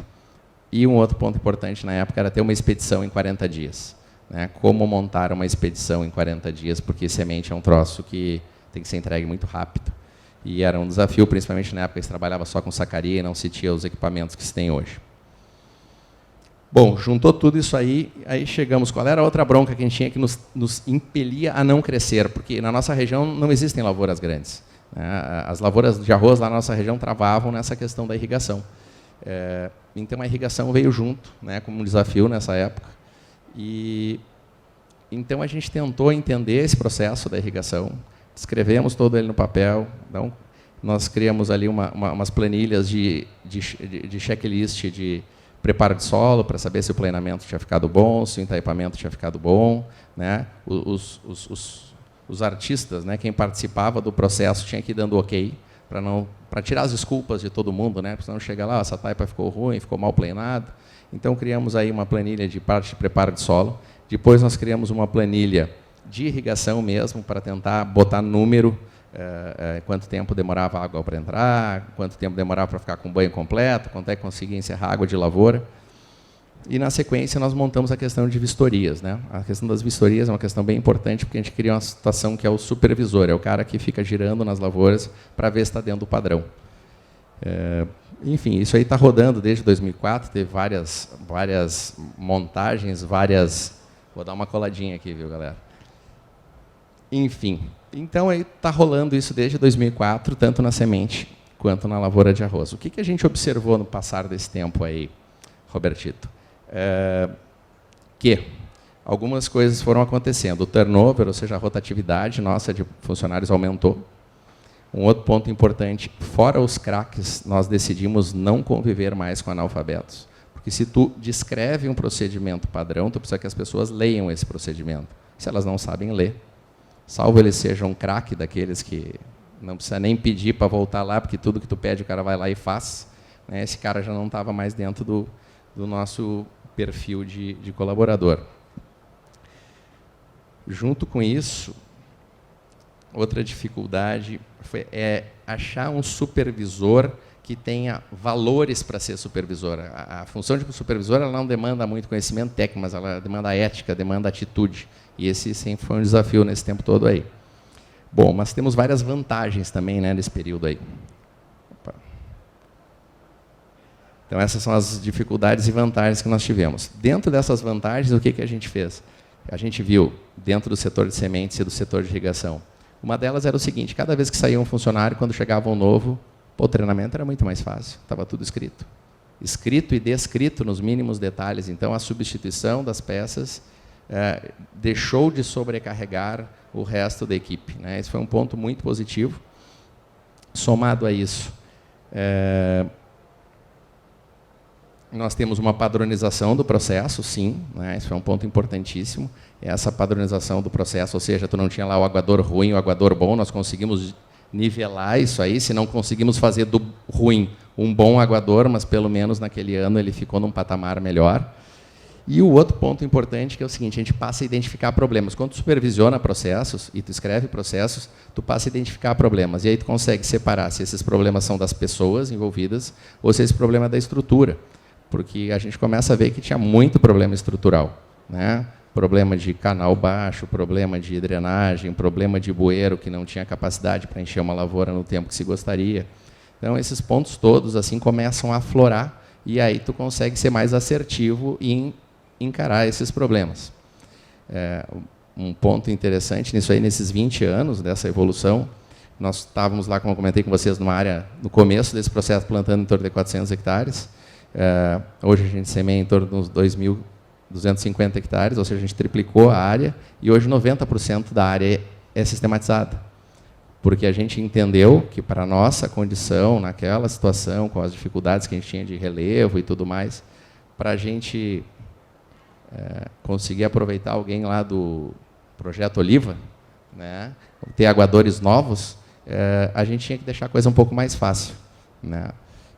E um outro ponto importante na época era ter uma expedição em 40 dias. Né, como montar uma expedição em 40 dias, porque semente é um troço que tem que ser entregue muito rápido. E era um desafio, principalmente na época que se trabalhava só com sacaria e não se tinha os equipamentos que se tem hoje. Bom, juntou tudo isso aí chegamos. Qual era a outra bronca que a gente tinha que nos impelia a não crescer? Porque na nossa região não existem lavouras grandes, né? As lavouras de arroz lá na nossa região travavam nessa questão da irrigação. Então a irrigação veio junto, né, como um desafio nessa época. E então a gente tentou entender esse processo da irrigação, escrevemos todo ele no papel. Então, nós criamos ali umas planilhas de checklist de preparo de solo, para saber se o planeamento tinha ficado bom, se o entaipamento tinha ficado bom, né? Os artistas, né, quem participava do processo, tinha que ir dando ok, para tirar as desculpas de todo mundo, né? Porque senão chega lá: essa taipa ficou ruim, ficou mal planejado. Então, criamos aí uma planilha de parte de preparo de solo. Depois, nós criamos uma planilha de irrigação mesmo, para tentar botar número quanto tempo demorava a água para entrar, quanto tempo demorava para ficar com banho completo, quanto é que conseguia encerrar a água de lavoura. E, na sequência, nós montamos a questão de vistorias, né? A questão das vistorias é uma questão bem importante, porque a gente cria uma situação que é o supervisor, é o cara que fica girando nas lavouras para ver se está dentro do padrão. Enfim, isso aí está rodando desde 2004, teve várias montagens, Vou dar uma coladinha aqui, viu, galera? Enfim, então aí está rolando isso desde 2004, tanto na semente quanto na lavoura de arroz. O que a gente observou no passar desse tempo aí, Robertito? Que algumas coisas foram acontecendo. O turnover, ou seja, a rotatividade nossa de funcionários aumentou. Um outro ponto importante, fora os craques, nós decidimos não conviver mais com analfabetos. Porque se tu descreve um procedimento padrão, tu precisa que as pessoas leiam esse procedimento. Se elas não sabem ler, salvo eles sejam um craque daqueles que não precisa nem pedir para voltar lá, porque tudo que tu pede o cara vai lá e faz, né? Esse cara já não estava mais dentro do nosso perfil de colaborador. Junto com isso, outra dificuldade é achar um supervisor que tenha valores para ser supervisor. A função de supervisor ela não demanda muito conhecimento técnico, mas ela demanda ética, demanda atitude. E esse sempre foi um desafio nesse tempo todo aí. Bom, mas temos várias vantagens também, né, nesse período aí. Opa. Então, essas são as dificuldades e vantagens que nós tivemos. Dentro dessas vantagens, o que a gente fez? A gente viu, dentro do setor de sementes e do setor de irrigação, uma delas era o seguinte, cada vez que saía um funcionário, quando chegava um novo, o treinamento era muito mais fácil, estava tudo escrito. Escrito e descrito nos mínimos detalhes. Então, a substituição das peças deixou de sobrecarregar o resto da equipe, né? Esse foi um ponto muito positivo. Somado a isso, nós temos uma padronização do processo, sim, né? Isso é um ponto importantíssimo. Essa padronização do processo, ou seja, tu não tinha lá o aguador ruim, o aguador bom, nós conseguimos nivelar isso aí, se não conseguimos fazer do ruim um bom aguador, mas pelo menos naquele ano ele ficou num patamar melhor. E o outro ponto importante que é o seguinte, a gente passa a identificar problemas. Quando tu supervisiona processos e tu escreve processos, tu passa a identificar problemas. E aí tu consegue separar se esses problemas são das pessoas envolvidas ou se esse problema é da estrutura. Porque a gente começa a ver que tinha muito problema estrutural, né? Problema de canal baixo, problema de drenagem, problema de bueiro que não tinha capacidade para encher uma lavoura no tempo que se gostaria. Então, esses pontos todos assim começam a aflorar e aí tu consegue ser mais assertivo em encarar esses problemas. Um ponto interessante nisso aí, nesses 20 anos dessa evolução, nós estávamos lá, como eu comentei com vocês, numa área, no começo desse processo, plantando em torno de 400 hectares. Hoje a gente semeia em torno de uns 2.250 hectares, ou seja, a gente triplicou a área, e hoje 90% da área é sistematizada. Porque a gente entendeu que, para a nossa condição, naquela situação, com as dificuldades que a gente tinha de relevo e tudo mais, para a gente conseguir aproveitar alguém lá do Projeto Oliva, né, ter aguadores novos, a gente tinha que deixar a coisa um pouco mais fácil, né?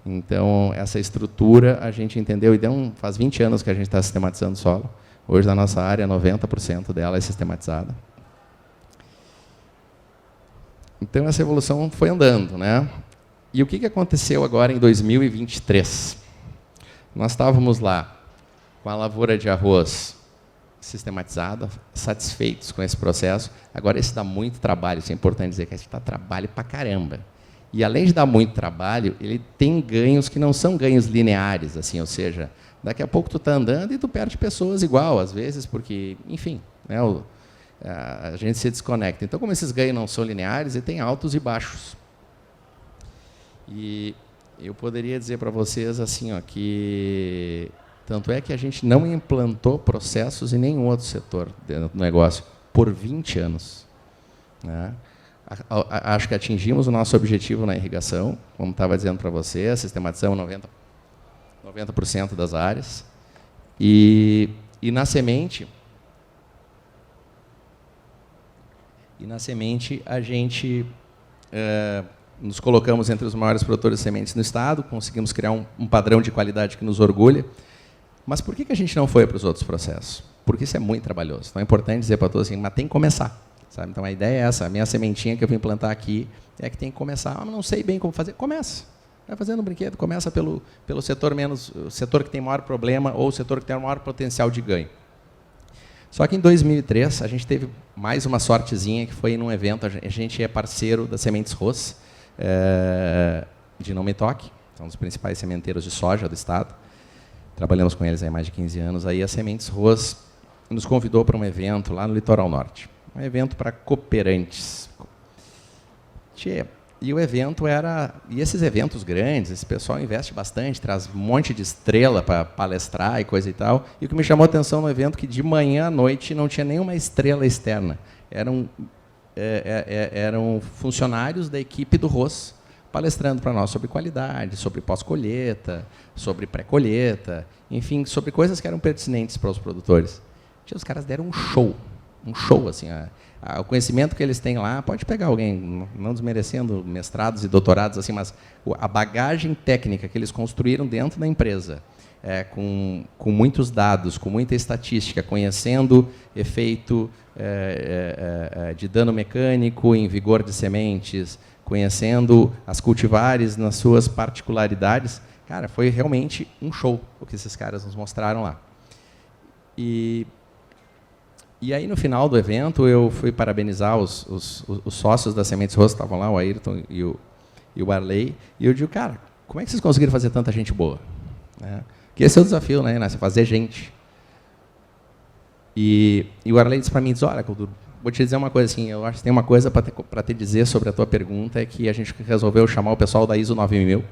Então, essa estrutura a gente entendeu, e faz 20 anos que a gente está sistematizando o solo. Hoje, na nossa área, 90% dela é sistematizada. Então, essa evolução foi andando, né? E o que aconteceu agora em 2023? Nós estávamos lá com a lavoura de arroz sistematizada, satisfeitos com esse processo. Agora, esse dá muito trabalho, isso é importante dizer, que esse dá trabalho para caramba. E, além de dar muito trabalho, ele tem ganhos que não são ganhos lineares, assim, ou seja, daqui a pouco tu está andando e tu perde pessoas igual, às vezes, porque, enfim, né, a gente se desconecta. Então, como esses ganhos não são lineares, ele tem altos e baixos. E eu poderia dizer para vocês assim, ó, que tanto é que a gente não implantou processos em nenhum outro setor do negócio por 20 anos, né? Acho que atingimos o nosso objetivo na irrigação, como estava dizendo para você, a sistematização 90% das áreas. E na semente, a gente nos colocamos entre os maiores produtores de sementes no estado, conseguimos criar um padrão de qualidade que nos orgulha. Mas por que a gente não foi para os outros processos? Porque isso é muito trabalhoso. Então é importante dizer para todos assim, mas tem que começar. Sabe? Então a ideia é essa, a minha sementinha que eu vim plantar aqui é que tem que começar, não sei bem como fazer, começa. Vai fazendo um brinquedo, começa pelo setor o setor que tem maior problema ou o setor que tem o maior potencial de ganho. Só que em 2003 a gente teve mais uma sortezinha, que foi num evento, a gente é parceiro da Sementes Ross, de Não Me Toque, são um dos principais sementeiros de soja do estado. Trabalhamos com eles há mais de 15 anos. Aí a Sementes Ross nos convidou para um evento lá no Litoral Norte. Um evento para cooperantes. E o evento era... E esses eventos grandes, esse pessoal investe bastante, traz um monte de estrela para palestrar e coisa e tal. E o que me chamou a atenção no evento é que de manhã à noite não tinha nenhuma estrela externa. Eram funcionários da equipe do Ross palestrando para nós sobre qualidade, sobre pós-colheita, sobre pré-colheita, enfim, sobre coisas que eram pertinentes para os produtores. Os caras deram um show assim. O conhecimento que eles têm lá, pode pegar alguém, não desmerecendo mestrados e doutorados, assim, mas a bagagem técnica que eles construíram dentro da empresa, com muitos dados, com muita estatística, conhecendo efeito de dano mecânico em vigor de sementes, conhecendo as cultivares nas suas particularidades. Cara, foi realmente um show o que esses caras nos mostraram lá. E aí, no final do evento, eu fui parabenizar os sócios da Sementes Ross, estavam lá, o Ayrton e o Arley, e eu digo, cara, como é que vocês conseguiram fazer tanta gente boa? Porque esse é o desafio, né, Inácio? Fazer gente. E o Arley disse para mim, olha, Calduro, vou te dizer uma coisa assim, eu acho que tem uma coisa para te dizer sobre a tua pergunta, é que a gente resolveu chamar o pessoal da ISO 9000,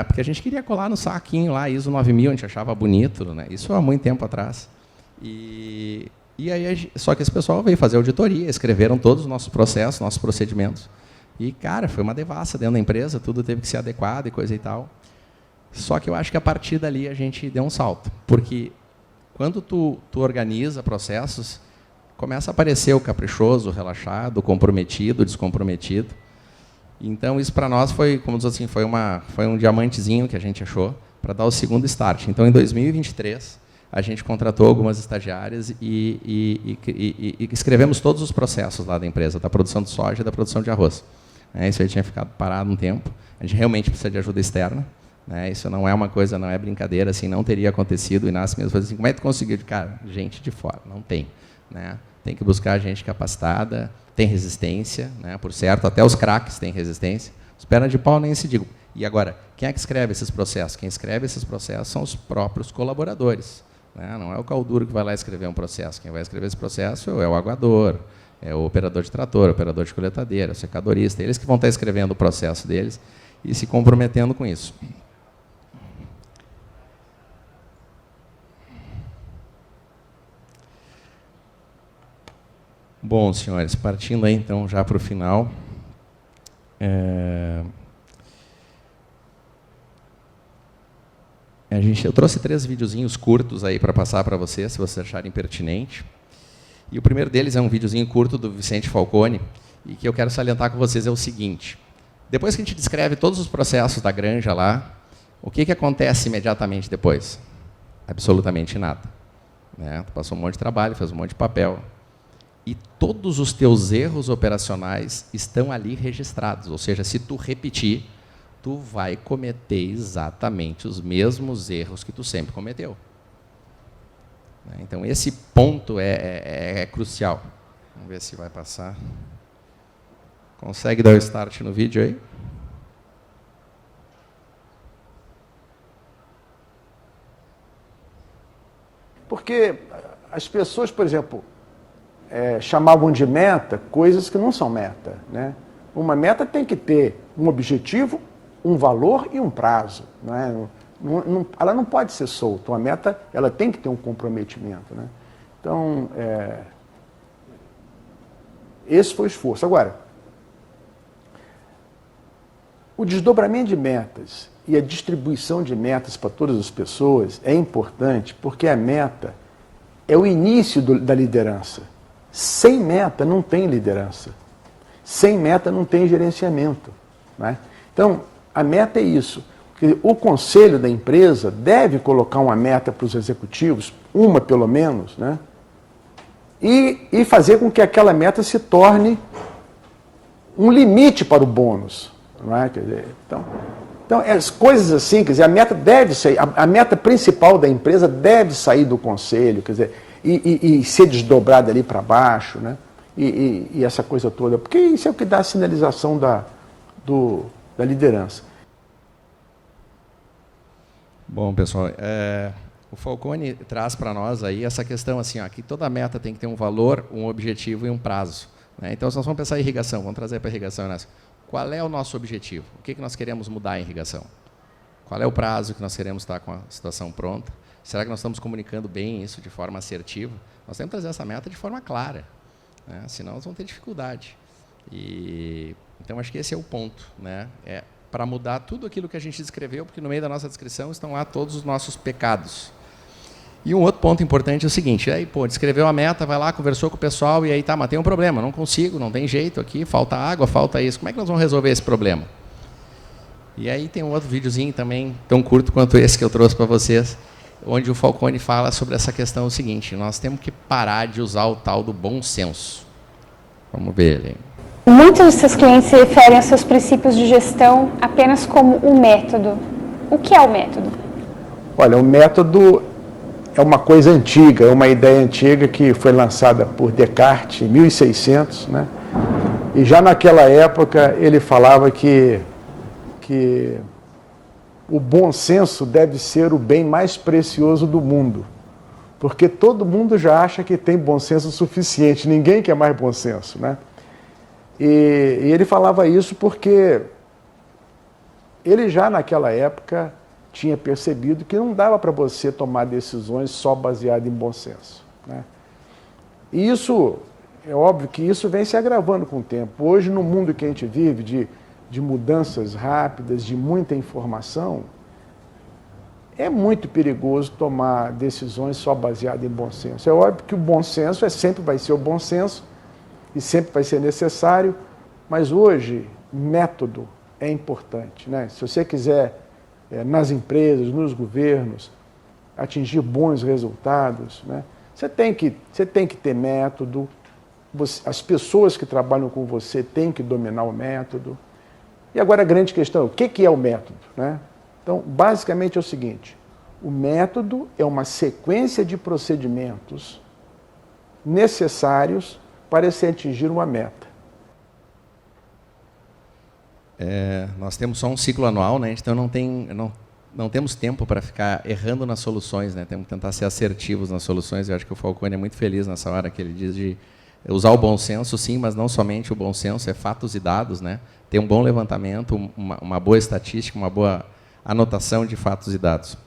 porque a gente queria colar no saquinho lá, ISO 9000, a gente achava bonito, né? Isso há muito tempo atrás. E aí, só que esse pessoal veio fazer auditoria, escreveram todos os nossos processos, nossos procedimentos. E, cara, foi uma devassa dentro da empresa, tudo teve que ser adequado e coisa e tal. Só que eu acho que a partir dali a gente deu um salto, porque quando tu organiza processos, começa a aparecer o caprichoso, o relaxado, o comprometido, o descomprometido. Então, isso para nós foi, como diz assim, foi um diamantezinho que a gente achou para dar o segundo start. Então, em 2023, a gente contratou algumas estagiárias e escrevemos todos os processos lá da empresa, da produção de soja e da produção de arroz. Isso aí tinha ficado parado um tempo. A gente realmente precisa de ajuda externa. Isso não é uma coisa, não é brincadeira, assim, não teria acontecido. O Inácio mesmo falou assim, como é que tu conseguiu? Cara, gente de fora, não tem. Tem que buscar gente capacitada, tem resistência, por certo, até os craques têm resistência. Os pernas de pau nem se digo. E agora, quem é que escreve esses processos? Quem escreve esses processos são os próprios colaboradores. Não é o Calduro que vai lá escrever um processo. Quem vai escrever esse processo é o aguador, é o operador de trator, o operador de colheitadeira, o secadorista. Eles que vão estar escrevendo o processo deles e se comprometendo com isso. Bom, senhores, partindo aí então já para o final. Eu trouxe 3 videozinhos curtos aí para passar para vocês, se vocês acharem pertinente. E o primeiro deles é um videozinho curto do Vicente Falcone, e que eu quero salientar com vocês é o seguinte. Depois que a gente descreve todos os processos da granja lá, o que acontece imediatamente depois? Absolutamente nada. Tu passou um monte de trabalho, fez um monte de papel. E todos os teus erros operacionais estão ali registrados. Ou seja, se tu repetir, tu vai cometer exatamente os mesmos erros que tu sempre cometeu. Então, esse ponto é crucial. Vamos ver se vai passar. Consegue dar o start no vídeo aí? Porque as pessoas, por exemplo, chamavam de meta coisas que não são meta. Uma meta tem que ter um objetivo, um valor e um prazo. Ela não pode ser solta. Uma meta ela tem que ter um comprometimento. Então, esse foi o esforço. Agora, o desdobramento de metas e a distribuição de metas para todas as pessoas é importante porque a meta é o início da liderança. Sem meta não tem liderança. Sem meta não tem gerenciamento. Então, a meta é isso. O conselho da empresa deve colocar uma meta para os executivos, uma pelo menos, e fazer com que aquela meta se torne um limite para o bônus. Não é? Quer dizer, então, as coisas assim, quer dizer, a meta deve sair, a meta principal da empresa deve sair do conselho, quer dizer, e ser desdobrada ali para baixo, né? E essa coisa toda, porque isso é o que dá a sinalização da liderança. Bom, pessoal, o Falcone traz para nós aí essa questão assim, ó, que toda meta tem que ter um valor, um objetivo e um prazo. Né? Então, se nós vamos pensar em irrigação, vamos trazer para a irrigação, Inácio. Qual é o nosso objetivo? O que nós queremos mudar em irrigação? Qual é o prazo que nós queremos estar com a situação pronta? Será que nós estamos comunicando bem isso de forma assertiva? Nós temos que trazer essa meta de forma clara, né? Senão nós vamos ter dificuldade. Então, acho que esse é o ponto, né? Para mudar tudo aquilo que a gente descreveu, porque no meio da nossa descrição estão lá todos os nossos pecados. E um outro ponto importante é o seguinte, aí, descreveu a meta, vai lá, conversou com o pessoal, e aí, tá, mas tem um problema, não consigo, não tem jeito aqui, falta água, falta isso, como é que nós vamos resolver esse problema? E aí tem um outro videozinho também, tão curto quanto esse que eu trouxe para vocês, onde o Falcone fala sobre essa questão seguinte, nós temos que parar de usar o tal do bom senso. Vamos ver ele. Muitos de seus clientes se referem aos seus princípios de gestão apenas como um método. O que é o método? Olha, o método é uma coisa antiga, é uma ideia antiga que foi lançada por Descartes em 1600, né? E já naquela época ele falava que o bom senso deve ser o bem mais precioso do mundo, porque todo mundo já acha que tem bom senso suficiente, ninguém quer mais bom senso, né? E ele falava isso porque ele já naquela época tinha percebido que não dava para você tomar decisões só baseadas em bom senso, né? E isso, é óbvio que isso vem se agravando com o tempo. Hoje, no mundo que a gente vive, de mudanças rápidas, de muita informação, é muito perigoso tomar decisões só baseadas em bom senso. É óbvio que o bom senso sempre vai ser o bom senso e sempre vai ser necessário, mas hoje, método é importante, né? Se você quiser nas empresas, nos governos, atingir bons resultados, né? Você tem que ter método, as pessoas que trabalham com você têm que dominar o método. E agora a grande questão, o que é o método, né? Então, basicamente é o seguinte, o método é uma sequência de procedimentos necessários para se atingir uma meta. Nós temos só um ciclo anual, né? Então não temos tempo para ficar errando nas soluções, né? Temos que tentar ser assertivos nas soluções. Eu acho que o Falcone é muito feliz nessa hora que ele diz de usar o bom senso, sim, mas não somente o bom senso, é fatos e dados, né? Ter um bom levantamento, uma boa estatística, uma boa anotação de fatos e dados.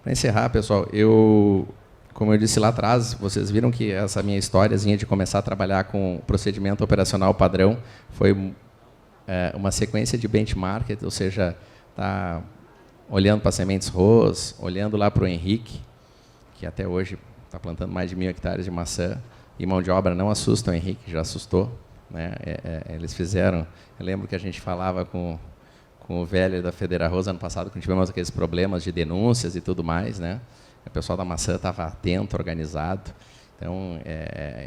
Para encerrar, pessoal, como eu disse lá atrás, vocês viram que essa minha historiazinha de começar a trabalhar com procedimento operacional padrão foi uma sequência de benchmark, ou seja, tá olhando para Sementes Ros, olhando lá para o Henrique, que até hoje está plantando mais de 1.000 hectares de maçã, e mão de obra não assusta o Henrique, já assustou, né? Eles fizeram, eu lembro que a gente falava com o velho da Federarroz ano passado, quando tivemos aqueles problemas de denúncias e tudo mais, né? O pessoal da maçã estava atento, organizado. Então,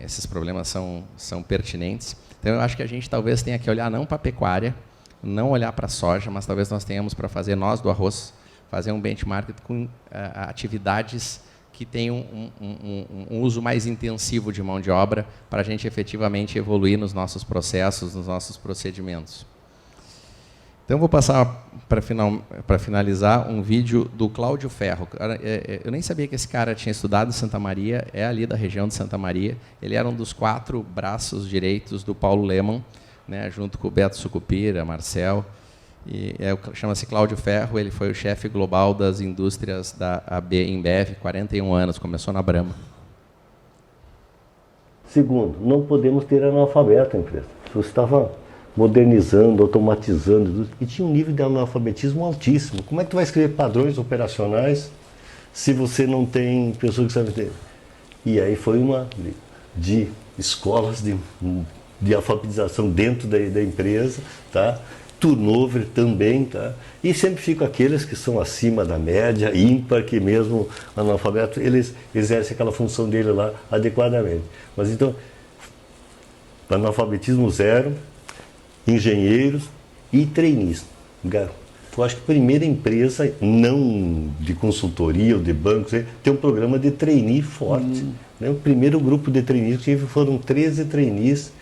esses problemas são pertinentes. Então, eu acho que a gente talvez tenha que olhar não para a pecuária, não olhar para a soja, mas talvez nós tenhamos para fazer, nós do arroz, fazer um benchmark com atividades que tenham um uso mais intensivo de mão de obra para a gente efetivamente evoluir nos nossos processos, nos nossos procedimentos. Então, vou passar para finalizar um vídeo do Cláudio Ferro. Eu nem sabia que esse cara tinha estudado em Santa Maria, é ali da região de Santa Maria. Ele era um dos 4 braços direitos do Paulo Lemann, né, junto com o Beto Sucupira, Marcel. Chama-se Cláudio Ferro, ele foi o chefe global das indústrias da AB Embev, 41 anos, começou na Brahma. Segundo, não podemos ter analfabeto na empresa. Se você estava modernizando, automatizando, e tinha um nível de analfabetismo altíssimo. Como é que tu vai escrever padrões operacionais se você não tem pessoas que sabem ter? E aí foi uma de escolas de alfabetização dentro da empresa, tá? turnover também, tá? E sempre ficam aqueles que são acima da média, ímpar, que mesmo analfabeto, eles exercem aquela função dele lá adequadamente. Mas então, analfabetismo zero, engenheiros e trainees. Eu acho que a primeira empresa, não de consultoria ou de banco, tem um programa de trainee forte. Né? O primeiro grupo de trainees que tive foram 13 trainees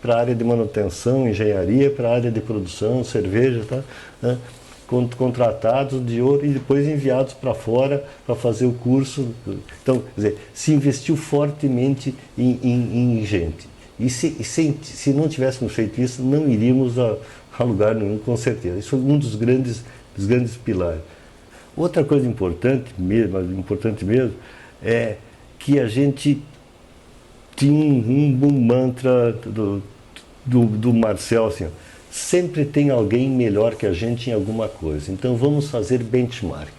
para a área de manutenção, engenharia, para a área de produção, cerveja, tá? Né? Contratados de ouro e depois enviados para fora para fazer o curso. Então, quer dizer, se investiu fortemente em gente. E se não tivéssemos feito isso, não iríamos a lugar nenhum, com certeza. Isso foi um dos grandes pilares. Outra coisa importante mesmo, é que a gente tinha um bom mantra do Marcel, assim, sempre tem alguém melhor que a gente em alguma coisa. Então vamos fazer benchmark.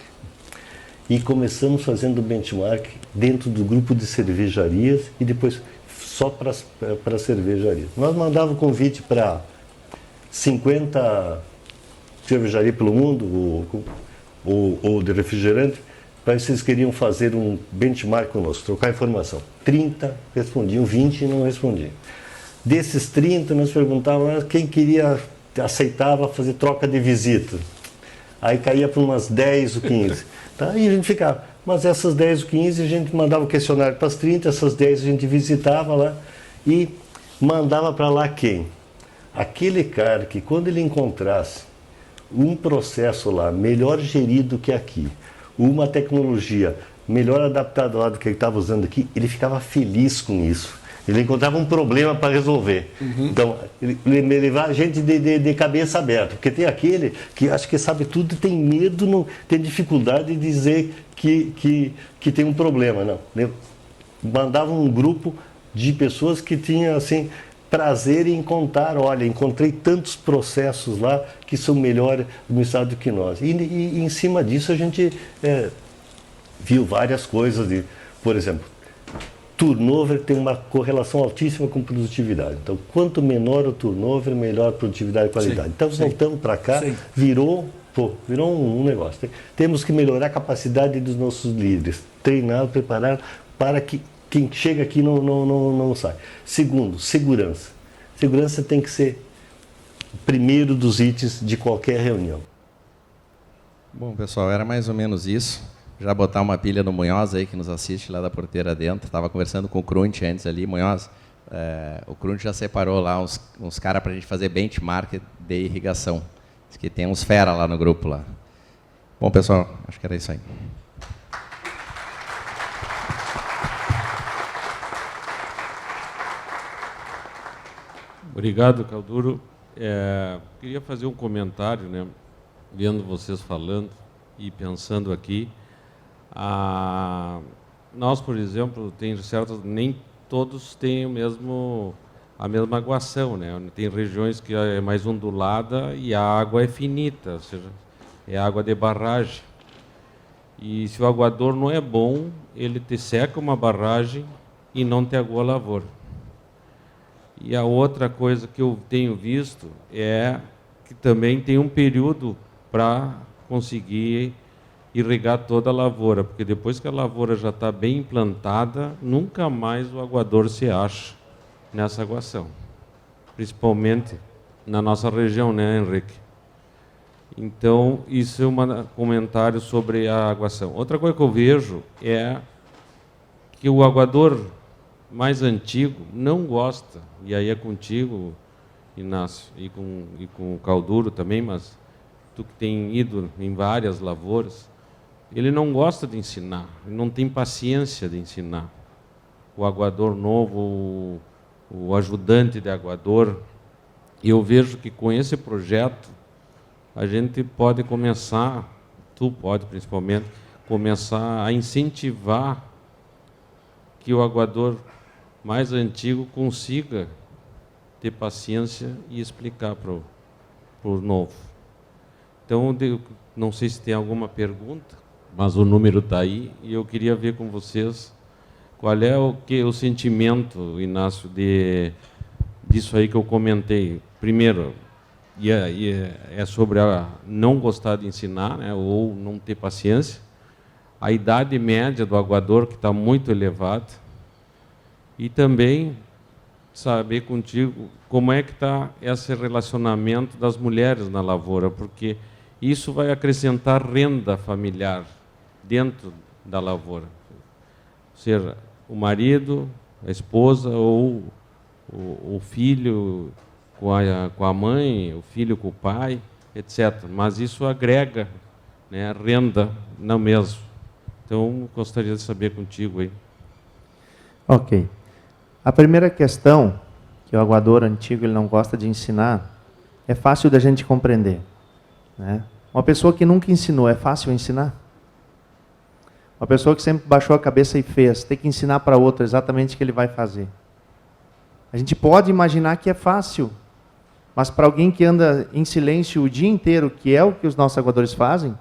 E começamos fazendo benchmark dentro do grupo de cervejarias e depois só para cervejarias. Nós mandávamos convite para 50 cervejarias pelo mundo, ou de refrigerante, para vocês queriam fazer um benchmark conosco, trocar informação. 30 respondiam, 20 não respondiam. Desses 30, nós perguntávamos quem aceitava fazer troca de visita. Aí caía para umas 10 ou 15. Tá? E a gente ficava. Mas essas 10 ou 15 a gente mandava o questionário para as 30, essas 10 a gente visitava lá e mandava para lá quem? Aquele cara que quando ele encontrasse um processo lá melhor gerido que aqui, uma tecnologia melhor adaptada lá do que ele estava usando aqui, ele ficava feliz com isso. Ele encontrava um problema para resolver. Então, ele levava a gente de cabeça aberta. Porque tem aquele que acha que sabe tudo e tem medo, tem dificuldade de dizer que tem um problema. Não. Mandava um grupo de pessoas que tinham assim, prazer em contar, olha, encontrei tantos processos lá que são melhor administrados que nós. E em cima disso a gente viu várias coisas. Por exemplo, turnover tem uma correlação altíssima com produtividade. Então, quanto menor o turnover, melhor a produtividade e qualidade. Sim, então, voltando para cá, virou um negócio. Temos que melhorar a capacidade dos nossos líderes, treinar, preparar para que quem chega aqui não sai. Segundo, segurança. Segurança tem que ser o primeiro dos itens de qualquer reunião. Bom, pessoal, era mais ou menos isso. Já botar uma pilha no Munhoz aí, que nos assiste lá da porteira dentro. Estava conversando com o Crunch antes ali. Munhoz, o Crunch já separou lá uns caras para a gente fazer benchmark de irrigação. Diz que tem uns fera lá no grupo lá. Bom, pessoal, acho que era isso aí. Obrigado, Calduro. Queria fazer um comentário, né, vendo vocês falando e pensando aqui. Nós, por exemplo, nem todos têm a mesma aguação, né? Tem regiões que é mais ondulada e a água é finita, ou seja, é água de barragem. E se o aguador não é bom, ele te seca uma barragem e não te agua a lavoura. E a outra coisa que eu tenho visto é que também tem um período para conseguir irrigar toda a lavoura, porque depois que a lavoura já está bem implantada, nunca mais o aguador se acha nessa aguação, principalmente na nossa região, né, Henrique? Então, isso é um comentário sobre a aguação. Outra coisa que eu vejo é que o aguador mais antigo não gosta, e aí é contigo, Inácio, e com o Calduro também, mas tu que tem ido em várias lavouras, ele não gosta de ensinar, ele não tem paciência de ensinar. O aguador novo, o ajudante de aguador. E eu vejo que com esse projeto a gente pode começar, tu pode principalmente, começar a incentivar que o aguador mais antigo consiga ter paciência e explicar para o novo. Então, não sei se tem alguma pergunta, mas o número está aí e eu queria ver com vocês qual é o sentimento, Inácio, disso aí que eu comentei. Primeiro, é sobre a não gostar de ensinar, né, ou não ter paciência. A idade média do aguador, que está muito elevada. E também saber contigo como é que está esse relacionamento das mulheres na lavoura, porque isso vai acrescentar renda familiar dentro da lavoura. Ser o marido, a esposa ou o filho com a mãe, o filho com o pai, etc. Mas isso agrega, né, renda, não mesmo. Então, gostaria de saber contigo aí. Ok. A primeira questão, que o aguador antigo ele não gosta de ensinar, é fácil da gente compreender, né? Uma pessoa que nunca ensinou, é fácil ensinar? Uma pessoa que sempre baixou a cabeça e fez, tem que ensinar para outra exatamente o que ele vai fazer. A gente pode imaginar que é fácil, mas para alguém que anda em silêncio o dia inteiro, que é o que os nossos aguadores fazem,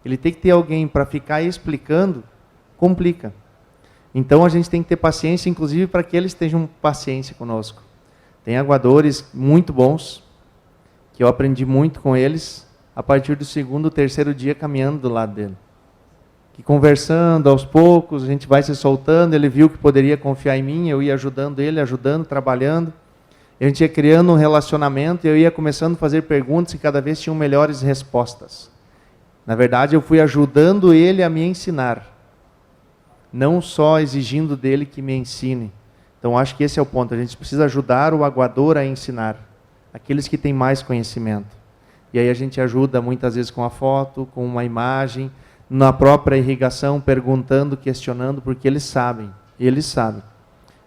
ele tem que ter alguém para ficar explicando, complica. Então a gente tem que ter paciência, inclusive para que eles tenham paciência conosco. Tem aguadores muito bons, que eu aprendi muito com eles, a partir do segundo, terceiro dia caminhando do lado dele. Que conversando aos poucos, a gente vai se soltando, ele viu que poderia confiar em mim, eu ia ajudando ele, trabalhando. A gente ia criando um relacionamento e eu ia começando a fazer perguntas e cada vez tinham melhores respostas. Na verdade, eu fui ajudando ele a me ensinar, não só exigindo dele que me ensine. Então, acho que esse é o ponto. A gente precisa ajudar o aguador a ensinar, aqueles que têm mais conhecimento. E aí a gente ajuda muitas vezes com a foto, com uma imagem, na própria irrigação, perguntando, questionando, porque eles sabem.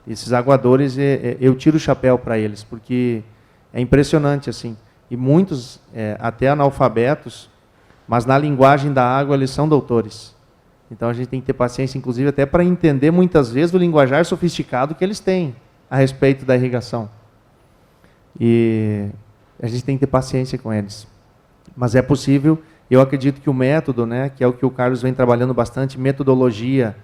Esses aguadores, eu tiro o chapéu para eles, porque é impressionante assim. E muitos, até analfabetos, mas na linguagem da água eles são doutores. Então a gente tem que ter paciência, inclusive, até para entender muitas vezes o linguajar sofisticado que eles têm a respeito da irrigação. E a gente tem que ter paciência com eles. Mas é possível, eu acredito que o método, né, que é o que o Carlos vem trabalhando bastante, metodologia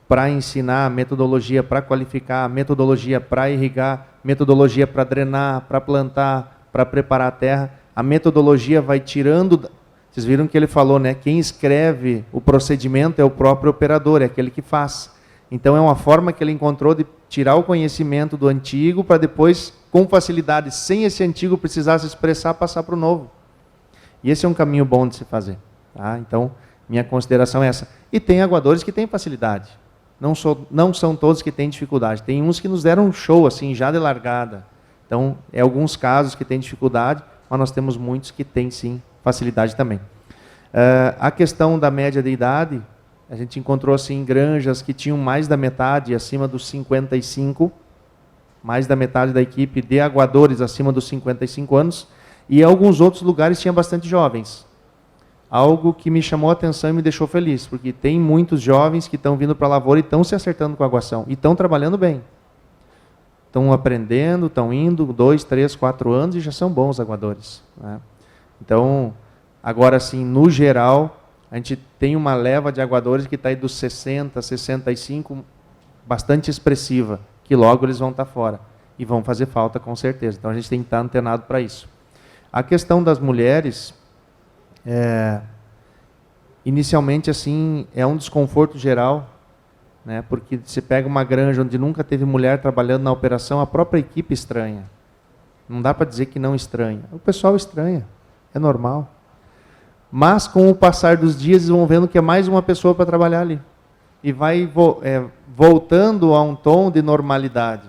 para ensinar, metodologia para qualificar, metodologia para irrigar, metodologia para drenar, para plantar, para preparar a terra. A metodologia vai tirando... Vocês viram que ele falou, né? Quem escreve o procedimento é o próprio operador, é aquele que faz. Então é uma forma que ele encontrou de tirar o conhecimento do antigo para depois, com facilidade, sem esse antigo precisar se expressar, passar para o novo. E esse é um caminho bom de se fazer. Tá? Então, minha consideração é essa. E tem aguadores que têm facilidade. Não são todos que têm dificuldade. Tem uns que nos deram um show, assim, já de largada. Então, é alguns casos que têm dificuldade, mas nós temos muitos que têm, sim, facilidade também. A questão da média de idade, a gente encontrou assim granjas que tinham mais da metade, acima dos 55, mais da metade da equipe de aguadores acima dos 55 anos, e em alguns outros lugares tinha bastante jovens. Algo que me chamou a atenção e me deixou feliz, porque tem muitos jovens que estão vindo para a lavoura e estão se acertando com a aguação, e estão trabalhando bem. Estão aprendendo, estão indo 2, 3, 4 anos e já são bons aguadores, né? Então, agora sim, no geral, a gente tem uma leva de aguadores que está aí dos 60, 65, bastante expressiva, que logo eles vão estar fora. E vão fazer falta, com certeza. Então, a gente tem que estar antenado para isso. A questão das mulheres, inicialmente, assim, é um desconforto geral, né? Porque você pega uma granja onde nunca teve mulher trabalhando na operação, a própria equipe estranha. Não dá para dizer que não estranha. O pessoal estranha. É normal. Mas, com o passar dos dias, eles vão vendo que é mais uma pessoa para trabalhar ali. E vai voltando a um tom de normalidade.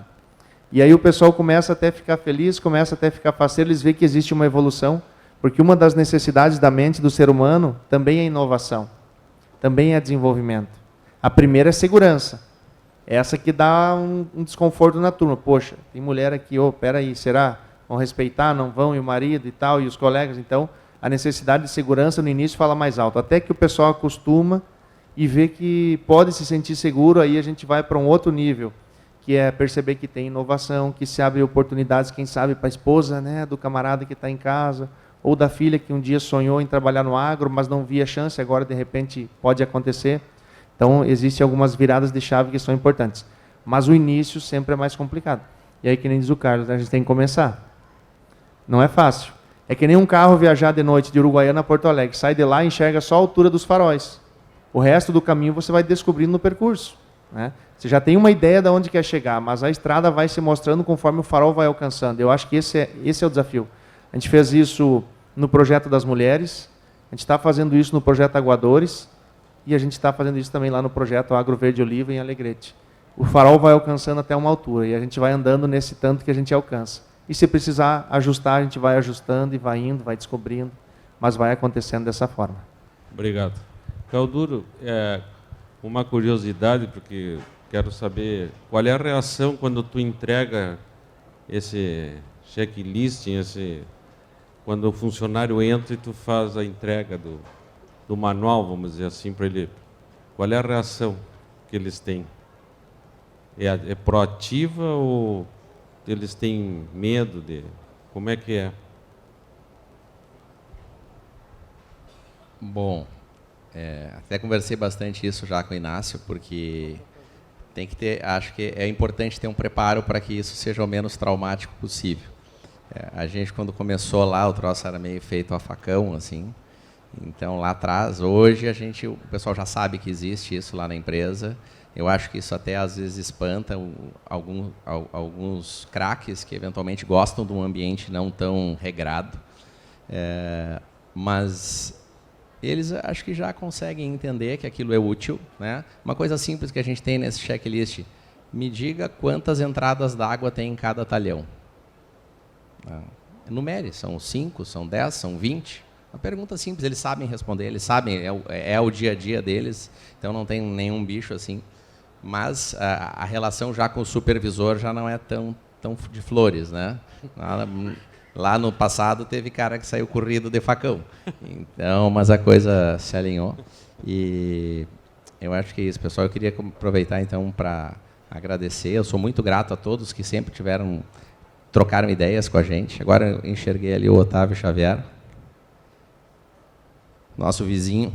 E aí o pessoal começa até a ficar feliz, começa até a ficar faceiro, eles veem que existe uma evolução, porque uma das necessidades da mente do ser humano também é inovação, também é desenvolvimento. A primeira é segurança. Essa que dá um desconforto na turma. Poxa, tem mulher aqui, peraí, será? Vão respeitar, não vão, e o marido e tal, e os colegas. Então, a necessidade de segurança no início fala mais alto. Até que o pessoal acostuma e vê que pode se sentir seguro, aí a gente vai para um outro nível, que é perceber que tem inovação, que se abre oportunidades, quem sabe, para a esposa, né, do camarada que está em casa, ou da filha que um dia sonhou em trabalhar no agro, mas não via chance, agora de repente pode acontecer. Então, existem algumas viradas de chave que são importantes. Mas o início sempre é mais complicado. E aí, que nem diz o Carlos, a gente tem que começar. Não é fácil. É que nem um carro viajar de noite de Uruguaiana a Porto Alegre. Sai de lá e enxerga só a altura dos faróis. O resto do caminho você vai descobrindo no percurso, né? Você já tem uma ideia de onde quer chegar, mas a estrada vai se mostrando conforme o farol vai alcançando. Eu acho que esse é o desafio. A gente fez isso no projeto das mulheres, a gente está fazendo isso no projeto Aguadores, e a gente está fazendo isso também lá no projeto Agro Verde Oliva, em Alegrete. O farol vai alcançando até uma altura, e a gente vai andando nesse tanto que a gente alcança. E se precisar ajustar, a gente vai ajustando, e vai indo, vai descobrindo, mas vai acontecendo dessa forma. Obrigado. Calduro, uma curiosidade, porque quero saber qual é a reação quando tu entrega esse checklist, quando o funcionário entra e tu faz a entrega do manual, vamos dizer assim, para ele. Qual é a reação que eles têm? É proativa ou eles têm medo de... Como é que é? Bom, até conversei bastante isso já com o Inácio, porque tem que ter, acho que é importante ter um preparo para que isso seja o menos traumático possível. A gente, quando começou lá, o troço era meio feito a facão, assim. Então, lá atrás, hoje, o pessoal já sabe que existe isso lá na empresa. Eu acho que isso até, às vezes, espanta alguns craques que, eventualmente, gostam de um ambiente não tão regrado. Mas eles, acho que já conseguem entender que aquilo é útil, né? Uma coisa simples que a gente tem nesse checklist: me diga quantas entradas d'água tem em cada talhão. Enumere, são 5, são 10, são 20. Uma pergunta simples, eles sabem responder, eles sabem, é o dia a dia deles, então não tem nenhum bicho assim. Mas a relação já com o supervisor já não é tão de flores, né? Lá no passado teve cara que saiu corrido de facão. Então, mas a coisa se alinhou. E eu acho que é isso, pessoal. Eu queria aproveitar então para agradecer. Eu sou muito grato a todos que sempre trocaram ideias com a gente. Agora eu enxerguei ali o Otávio Xavier, nosso vizinho.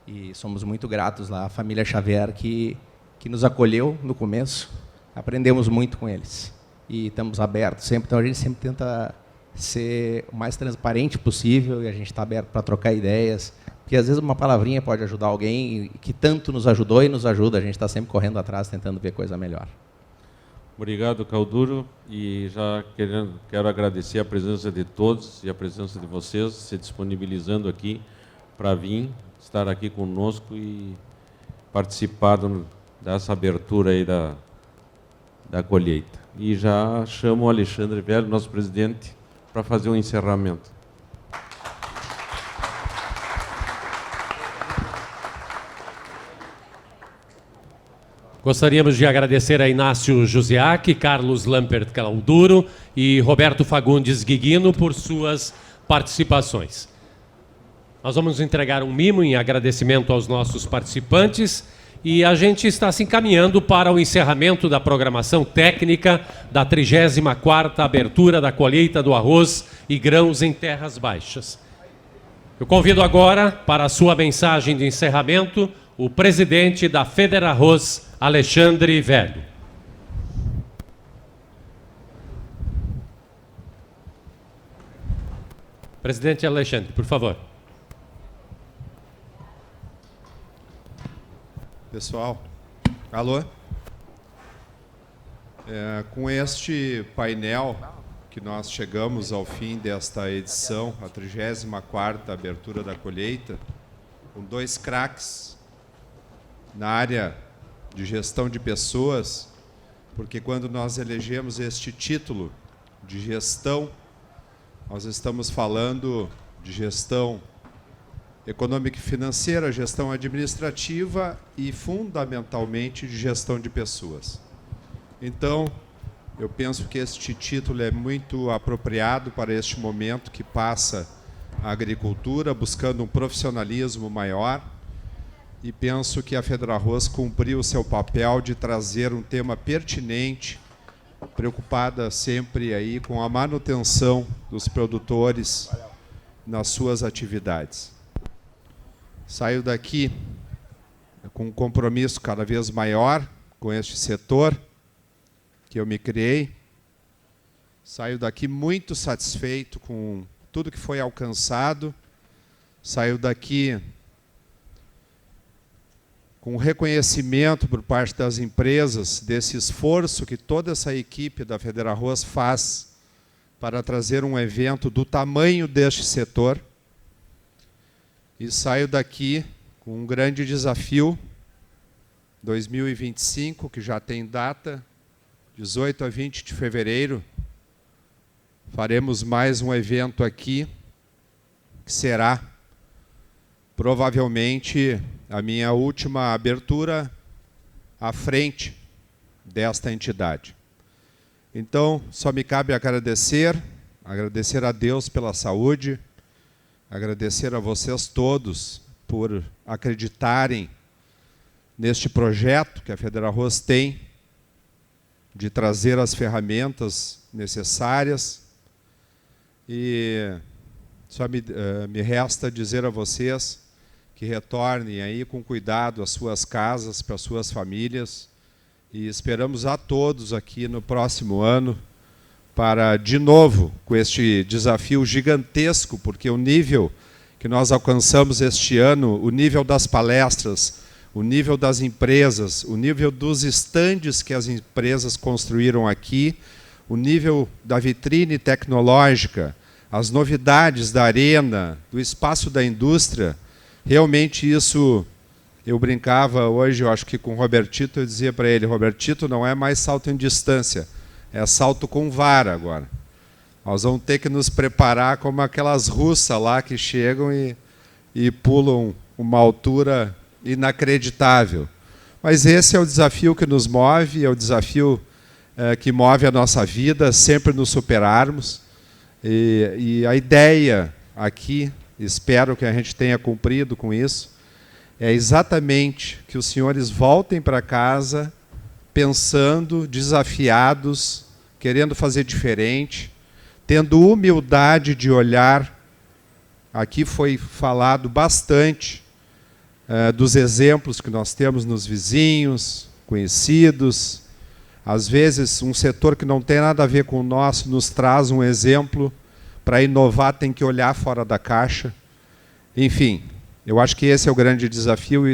E somos muito gratos lá, a família Xavier, que nos acolheu no começo. Aprendemos muito com eles. E estamos abertos sempre. Então, a gente sempre tenta ser o mais transparente possível, e a gente está aberto para trocar ideias. Porque, às vezes, uma palavrinha pode ajudar alguém que tanto nos ajudou e nos ajuda. A gente está sempre correndo atrás, tentando ver coisa melhor. Obrigado, Calduro. E já quero agradecer a presença de todos e a presença de vocês, se disponibilizando aqui para vir, estar aqui conosco e participar dessa abertura aí da colheita. E já chamo o Alexandre Velho, nosso presidente, para fazer o encerramento. Gostaríamos de agradecer a Inácio Josiak, Carlos Lampert Calduro e Roberto Fagundes Guiguino por suas participações. Nós vamos entregar um mimo em agradecimento aos nossos participantes e a gente está se encaminhando para o encerramento da programação técnica da 34ª abertura da colheita do arroz e grãos em terras baixas. Eu convido agora para a sua mensagem de encerramento o presidente da Federarroz, Alexandre Velho. Presidente Alexandre, por favor. Pessoal, alô? Com este painel que nós chegamos ao fim desta edição, a 34ª abertura da colheita, com 2 craques na área de gestão de pessoas, porque quando nós elegemos este título de gestão, nós estamos falando de gestão econômica e financeira, gestão administrativa e, fundamentalmente, de gestão de pessoas. Então, eu penso que este título é muito apropriado para este momento que passa a agricultura, buscando um profissionalismo maior, e penso que a Federarroz cumpriu o seu papel de trazer um tema pertinente, preocupada sempre aí com a manutenção dos produtores nas suas atividades. Saio daqui com um compromisso cada vez maior com este setor que eu me criei Saio daqui muito satisfeito com tudo que foi alcançado. Saio daqui com reconhecimento por parte das empresas desse esforço que toda essa equipe da Federarroz faz para trazer um evento do tamanho deste setor. E saio daqui com um grande desafio, 2025, que já tem data, 18 a 20 de fevereiro, faremos mais um evento aqui, que será provavelmente a minha última abertura à frente desta entidade. Então, só me cabe agradecer a Deus pela saúde, agradecer a vocês todos por acreditarem neste projeto que a Federarroz tem de trazer as ferramentas necessárias. E só me resta dizer a vocês que retornem aí com cuidado às suas casas, para as suas famílias, e esperamos a todos aqui no próximo ano para, de novo, com este desafio gigantesco, porque o nível que nós alcançamos este ano, o nível das palestras, o nível das empresas, o nível dos estandes que as empresas construíram aqui, o nível da vitrine tecnológica, as novidades da arena, do espaço da indústria, realmente isso, eu brincava hoje, eu acho que com o Robertito, eu dizia para ele, Robertito, não é mais salto em distância, é salto com vara agora. Nós vamos ter que nos preparar como aquelas russas lá que chegam e pulam uma altura inacreditável. Mas esse é o desafio que nos move, é o desafio que move a nossa vida, sempre nos superarmos. E a ideia aqui, espero que a gente tenha cumprido com isso, é exatamente que os senhores voltem para casa pensando, desafiados, querendo fazer diferente, tendo humildade de olhar. Aqui foi falado bastante dos exemplos que nós temos nos vizinhos, conhecidos. Às vezes, um setor que não tem nada a ver com o nosso nos traz um exemplo. Para inovar, tem que olhar fora da caixa. Enfim, eu acho que esse é o grande desafio e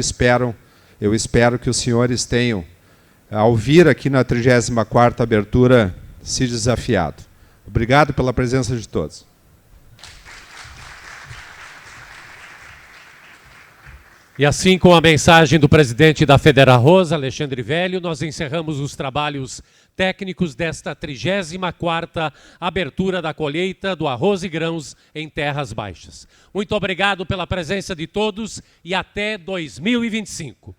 eu espero que os senhores tenham, ao vir aqui na 34ª abertura, se desafiado. Obrigado pela presença de todos. E assim, com a mensagem do presidente da Federarroz, Alexandre Velho, nós encerramos os trabalhos técnicos desta 34ª abertura da colheita do arroz e grãos em Terras Baixas. Muito obrigado pela presença de todos e até 2025.